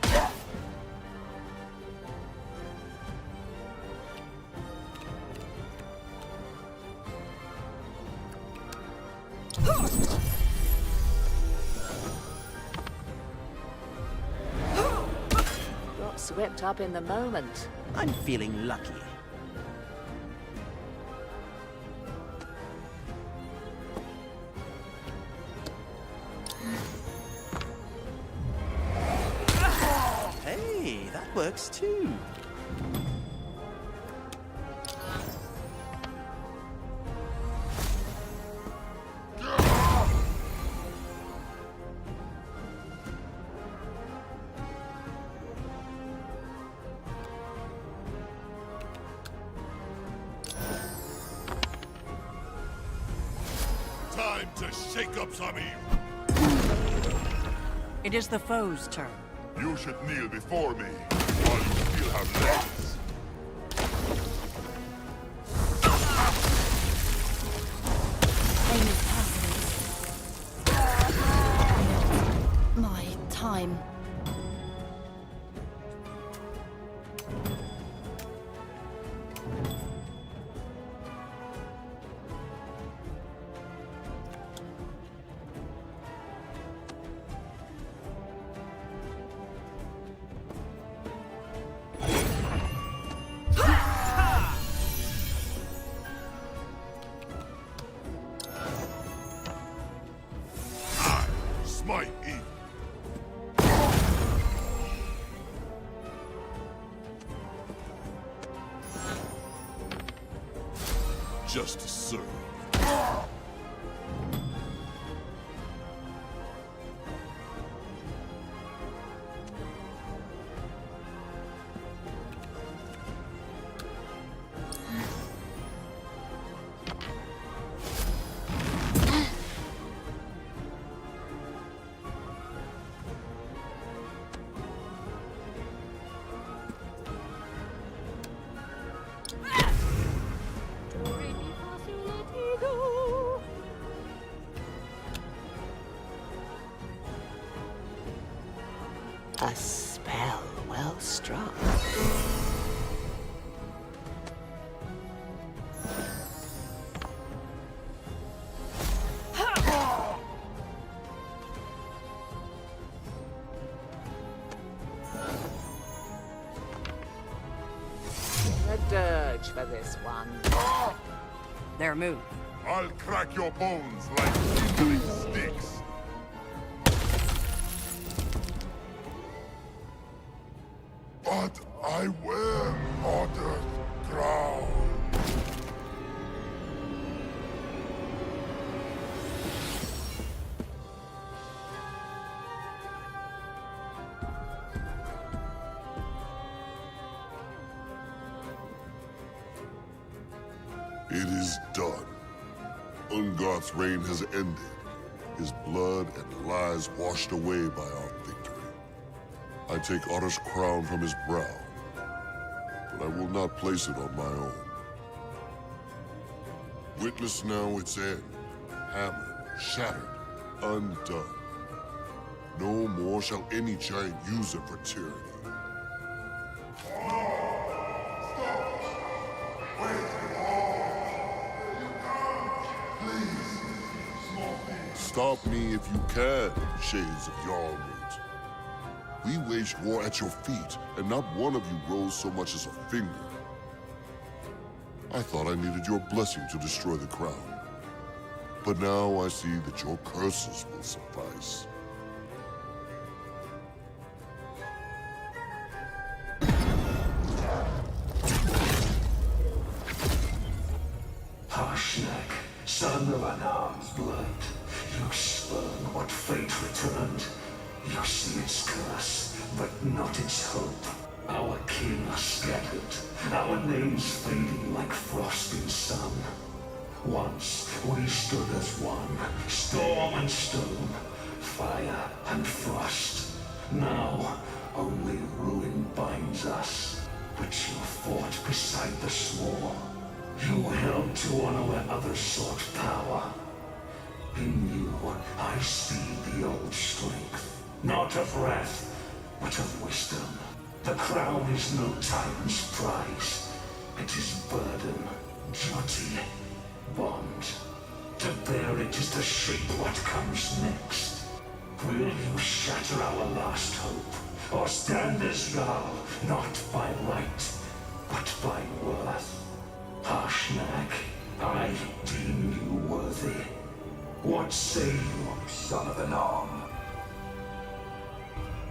Got swept up in the moment. I'm feeling lucky. Hey, that works too. Time to shake up some evil! It is the foe's turn. You should kneel before me, while you still have legs. Aim is passing. My time. justice served. A spell well strung. A dirge for this one. Their move. I'll crack your bones like kindling sticks. But I wear Otter's crown. It is done. Ungarth's reign has ended. His blood and lies washed away by our victory. I take Otter's crown from his brow, but I will not place it on my own. Witness now its end, hammered, shattered, undone. No more shall any giant use it for tyranny. Stop me if you can, shades of Yarlwood. We waged war at your feet, and not one of you rose so much as a finger. I thought I needed your blessing to destroy the crown. But now I see that your curses will suffice. Harshnag, son of an arm's blood, you spurn what fate returned. You see its curse, but not its hope. Our kin are scattered, our names fading like frost in sun. Once we stood as one, storm and stone, fire and frost. Now only ruin binds us. But you fought beside the sword. You held to honor where others sought power. In you I see the old strength. Not of wrath, but of wisdom. The crown is no tyrant's prize. It is burden, duty, bond. To bear it is to shape what comes next. Will you shatter our last hope, or stand as Jarl, not by right, but by worth? Harshnag, I deem you worthy. What say you, son of an arm?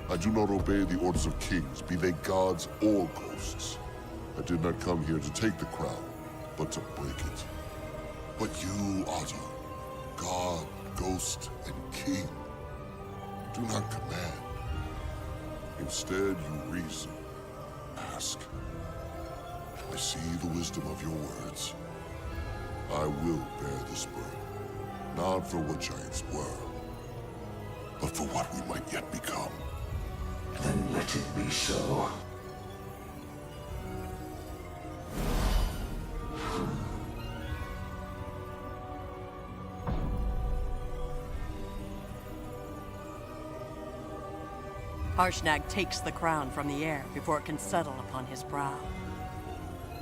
I do not obey the orders of kings, be they gods or ghosts. I did not come here to take the crown, but to break it. But you, Otter, god, ghost, and king, do not command. Instead, you reason, ask. I see the wisdom of your words. I will bear this burden, not for what giants were, but for what we might yet become. Then let it be so. Harshnag takes the crown from the air before it can settle upon his brow.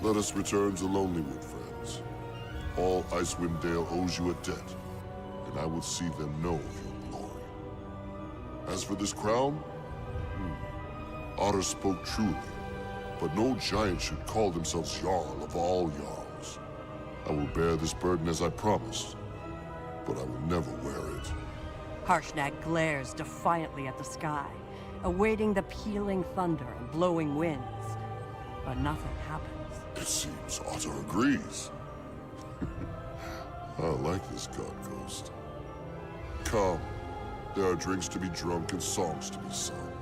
Let us return to Lonelywood, friends. All Icewind Dale owes you a debt, and I would see them know of your glory. As for this crown, Otter spoke truly, but no giant should call themselves Jarl of all Jarls. I will bear this burden as I promised, but I will never wear it. Harshnag glares defiantly at the sky, awaiting the pealing thunder and blowing winds. But nothing happens. It seems Otter agrees. I like this god ghost. Come. There are drinks to be drunk and songs to be sung.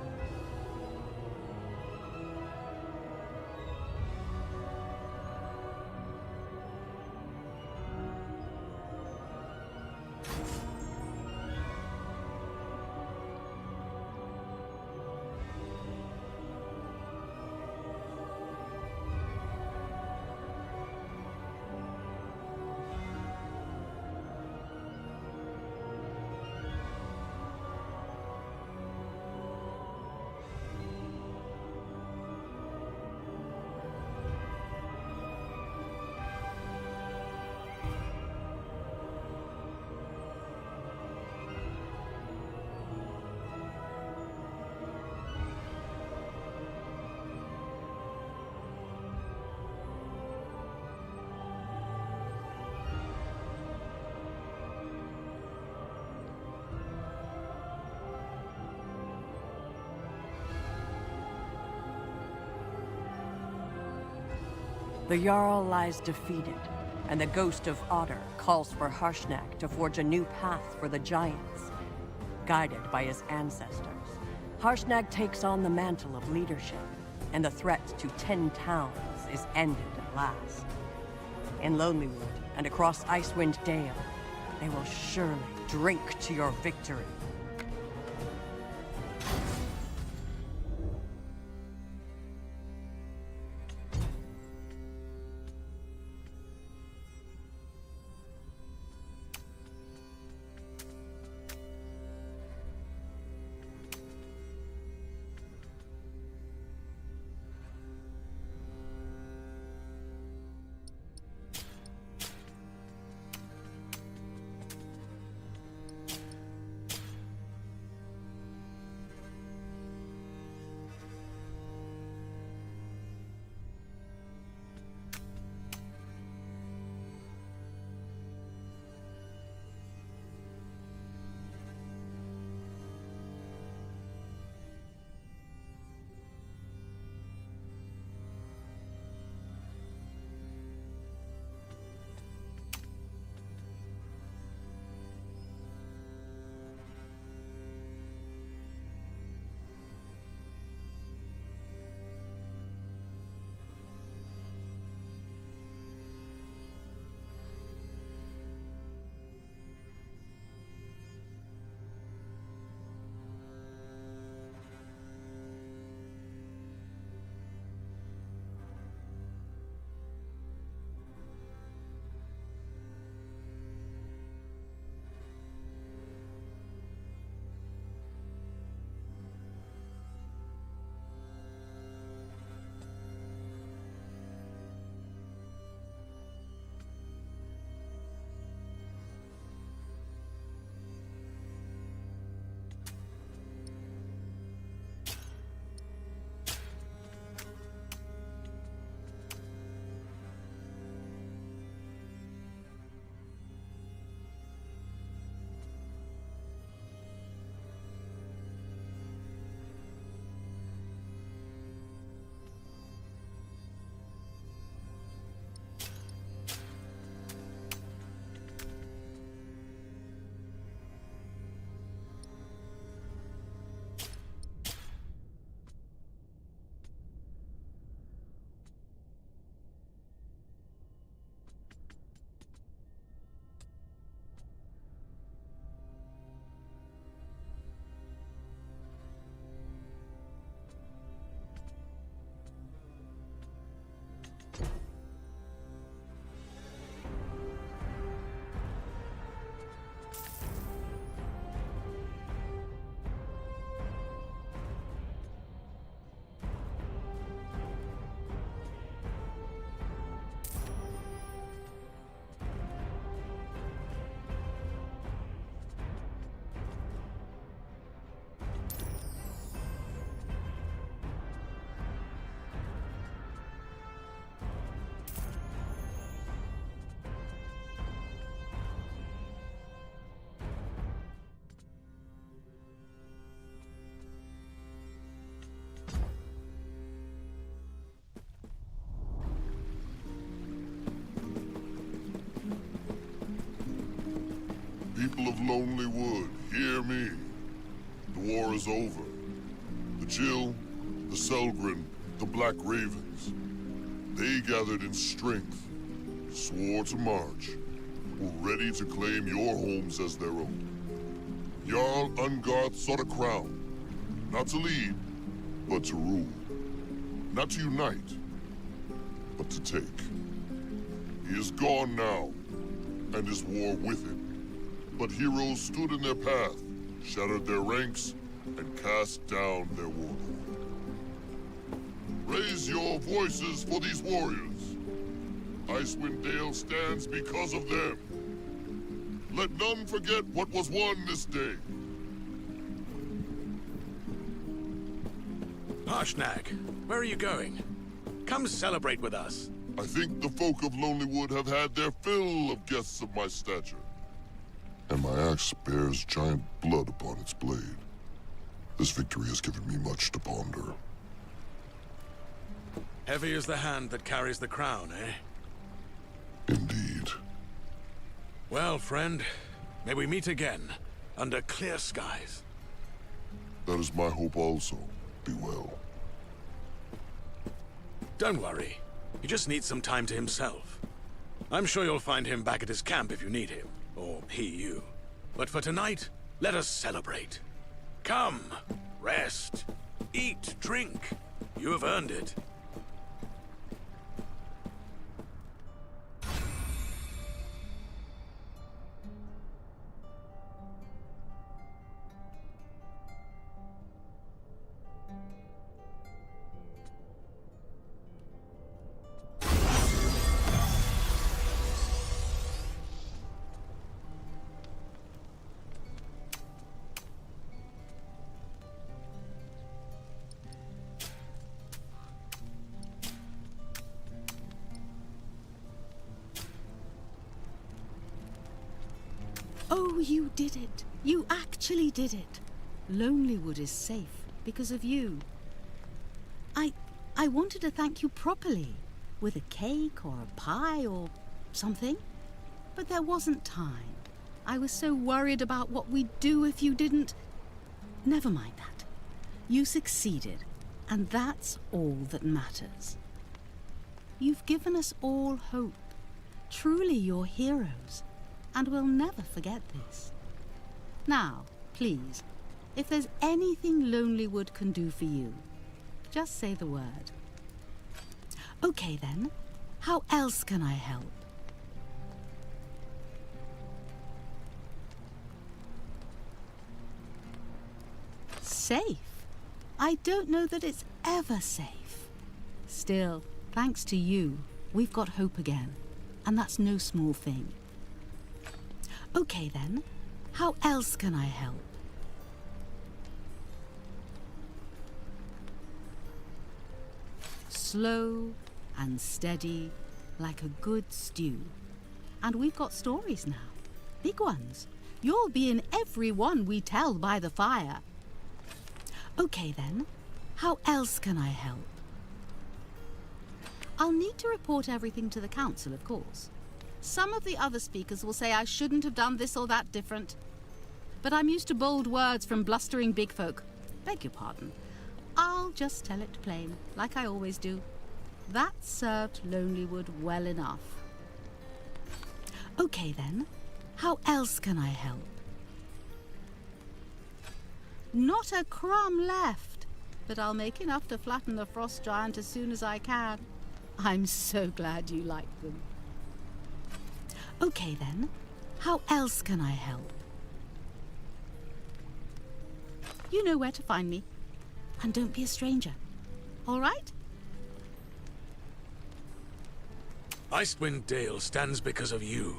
The Jarl lies defeated, and the ghost of Otter calls for Harshnag to forge a new path for the Giants. Guided by his ancestors, Harshnag takes on the mantle of leadership, and the threat to 10 towns is ended at last. In Lonelywood and across Icewind Dale, they will surely drink to your victory. people of Lonely Wood, hear me. The war is over. The Jill, the Selgren, the Black Ravens. They gathered in strength, swore to march, were ready to claim your homes as their own. Jarl Ungarth sought a crown, not to lead, but to rule. Not to unite, but to take. He is gone now, and his war with him. But heroes stood in their path, shattered their ranks, and cast down their warlord. Raise your voices for these warriors. Icewind Dale stands because of them. Let none forget what was won this day. Harshnag, where are you going? Come celebrate with us. I think the folk of Lonely Wood have had their fill of guests of my stature. And my axe bears giant blood upon its blade. This victory has given me much to ponder. Heavy is the hand that carries the crown, eh? Indeed. Well, friend, may we meet again, under clear skies. That is my hope also. Be well. Don't worry. He just needs some time to himself. I'm sure you'll find him back at his camp if you need him. Or he you. But for tonight, let us celebrate. Come, rest, eat, drink. You have earned it. Oh, you did it. You actually did it. Lonelywood is safe because of you. I wanted to thank you properly, with a cake or a pie or something, but there wasn't time. I was so worried about what we'd do if you didn't. Never mind that. You succeeded, and that's all that matters. You've given us all hope. Truly, you're heroes. And we'll never forget this. Now, please, if there's anything Lonelywood can do for you, just say the word. Okay then, how else can I help? Safe? I don't know that it's ever safe. Still, thanks to you, we've got hope again, and that's no small thing. Okay then, how else can I help? Slow and steady, like a good stew. And we've got stories now, big ones. You'll be in every one we tell by the fire. Okay then, how else can I help? I'll need to report everything to the council, of course. Some of the other speakers will say I shouldn't have done this or that different. But I'm used to bold words from blustering big folk. Beg your pardon. I'll just tell it plain, like I always do. That served Lonelywood well enough. Okay then, how else can I help? Not a crumb left, but I'll make enough to flatten the frost giant as soon as I can. I'm so glad you like them. Okay then, how else can I help? You know where to find me. And don't be a stranger. All right? Icewind Dale stands because of you.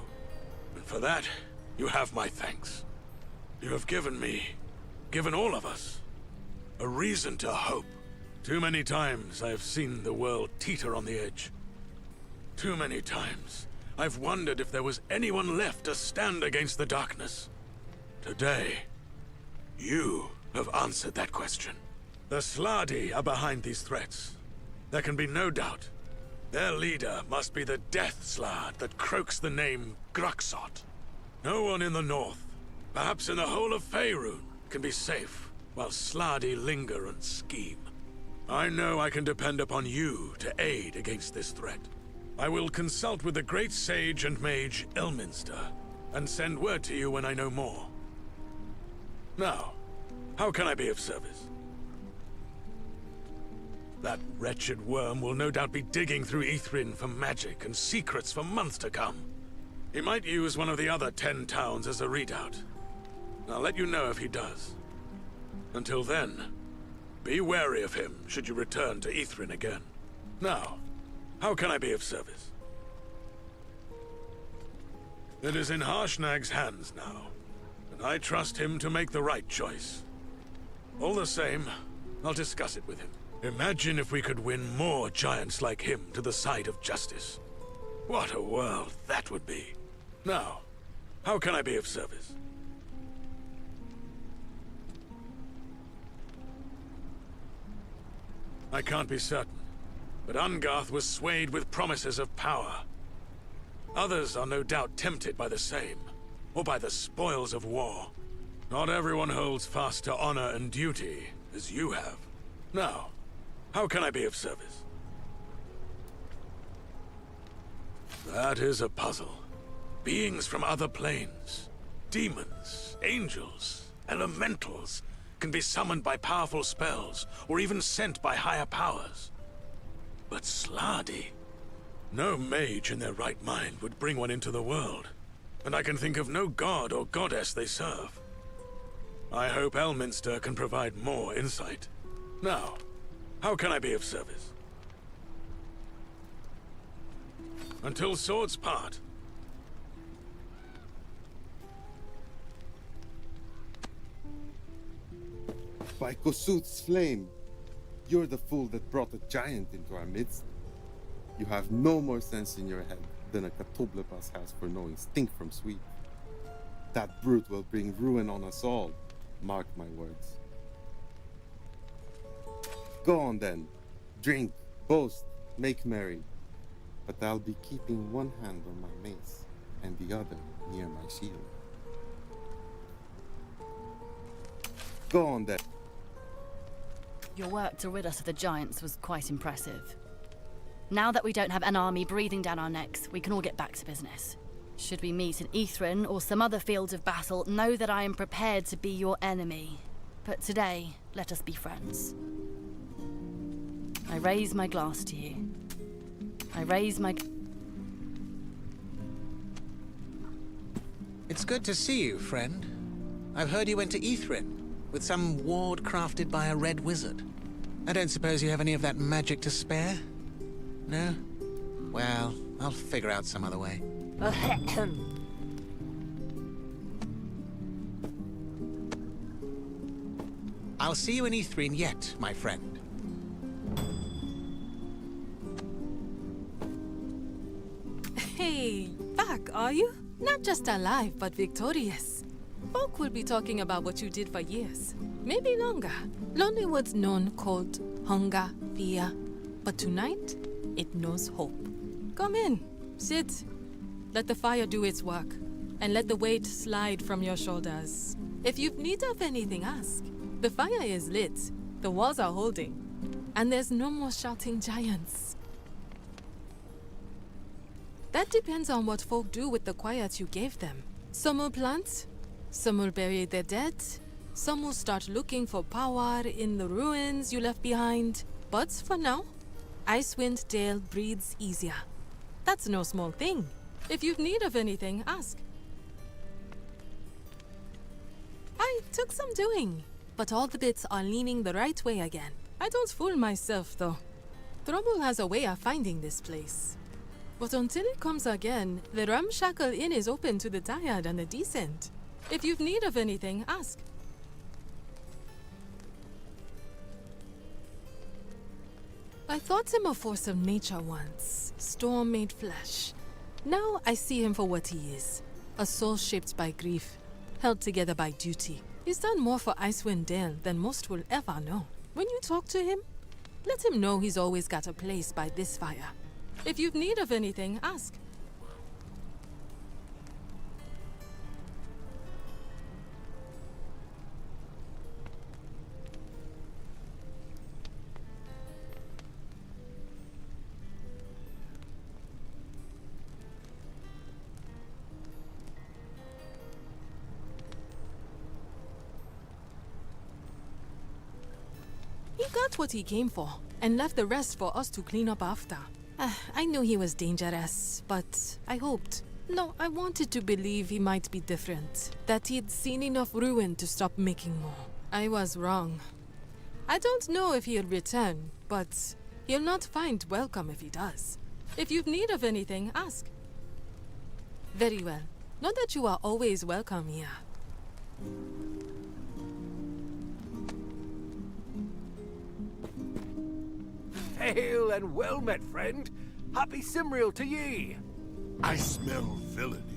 And for that, you have my thanks. You have given all of us, a reason to hope. Too many times I have seen the world teeter on the edge. Too many times I've wondered if there was anyone left to stand against the darkness. Today, you have answered that question. The Sladi are behind these threats. There can be no doubt. Their leader must be the Death Slad that croaks the name Gruxot. No one in the north, Perhaps in the whole of Faerun can be safe, while Sladi linger and scheme. I know I can depend upon you to aid against this threat. I will consult with the great sage and mage Elminster, and send word to you when I know more. Now, how can I be of service? That wretched worm will no doubt be digging through Ithrin for magic and secrets for months to come. He might use one of the other 10 towns as a redoubt. I'll let you know if he does. Until then, be wary of him should you return to Ithrin again. Now, how can I be of service? It is in Harshnag's hands now, and I trust him to make the right choice. All the same, I'll discuss it with him. Imagine if we could win more giants like him to the side of justice. What a world that would be. Now, how can I be of service? I can't be certain, but Ungarth was swayed with promises of power. Others are no doubt tempted by the same, or by the spoils of war. Not everyone holds fast to honor and duty, as you have. Now, how can I be of service? That is a puzzle. Beings from other planes, demons, angels, elementals, can be summoned by powerful spells, or even sent by higher powers. But Sladi... no mage in their right mind would bring one into the world, and I can think of no god or goddess they serve. I hope Elminster can provide more insight. Now, how can I be of service? Until swords part. By Kossuth's flame, you're the fool that brought a giant into our midst. You have no more sense in your head than a Katoblepas has for knowing stink from sweet. That brute will bring ruin on us all, mark my words. Go on then, drink, boast, make merry, but I'll be keeping one hand on my mace and the other near my shield. Go on then. Your work to rid us of the giants was quite impressive. Now that we don't have an army breathing down our necks, we can all get back to business. Should we meet in Ithrin or some other field of battle, know that I am prepared to be your enemy. But today, let us be friends. I raise my glass to you. I raise my... It's good to see you, friend. I've heard you went to Ithrin, with some ward crafted by a red wizard. I don't suppose you have any of that magic to spare? No? Well, I'll figure out some other way. I'll see you in Ithrin yet, my friend. Hey, back, are you? Not just alive, but victorious. Folk will be talking about what you did for years, maybe longer. Lonelywood's known cold, hunger, fear. But tonight, it knows hope. Come in, sit. Let the fire do its work, and let the weight slide from your shoulders. If you've need of anything, ask. The fire is lit, the walls are holding, and there's no more shouting giants. That depends on what folk do with the quiet you gave them. Some will plant, some will bury their dead, some will start looking for power in the ruins you left behind. But for now, Icewind Dale breathes easier. That's no small thing. If you've need of anything, ask. I took some doing, but all the bits are leaning the right way again. I don't fool myself, though. Trouble has a way of finding this place. But until it comes again, the Ramshackle Inn is open to the tired and the decent. If you've need of anything, ask. I thought him a force of nature once, storm made flesh. Now I see him for what he is, a soul shaped by grief, held together by duty. He's done more for Icewind Dale than most will ever know. When you talk to him, let him know he's always got a place by this fire. If you've need of anything, ask. He got what he came for, and left the rest for us to clean up after. I knew he was dangerous, but I hoped. No, I wanted to believe he might be different. That he'd seen enough ruin to stop making more. I was wrong. I don't know if he'll return, but he'll not find welcome if he does. If you've need of anything, ask. Very well. Know that you are always welcome here. Hail and well met, friend. Happy Simriel to ye. I smell villainy.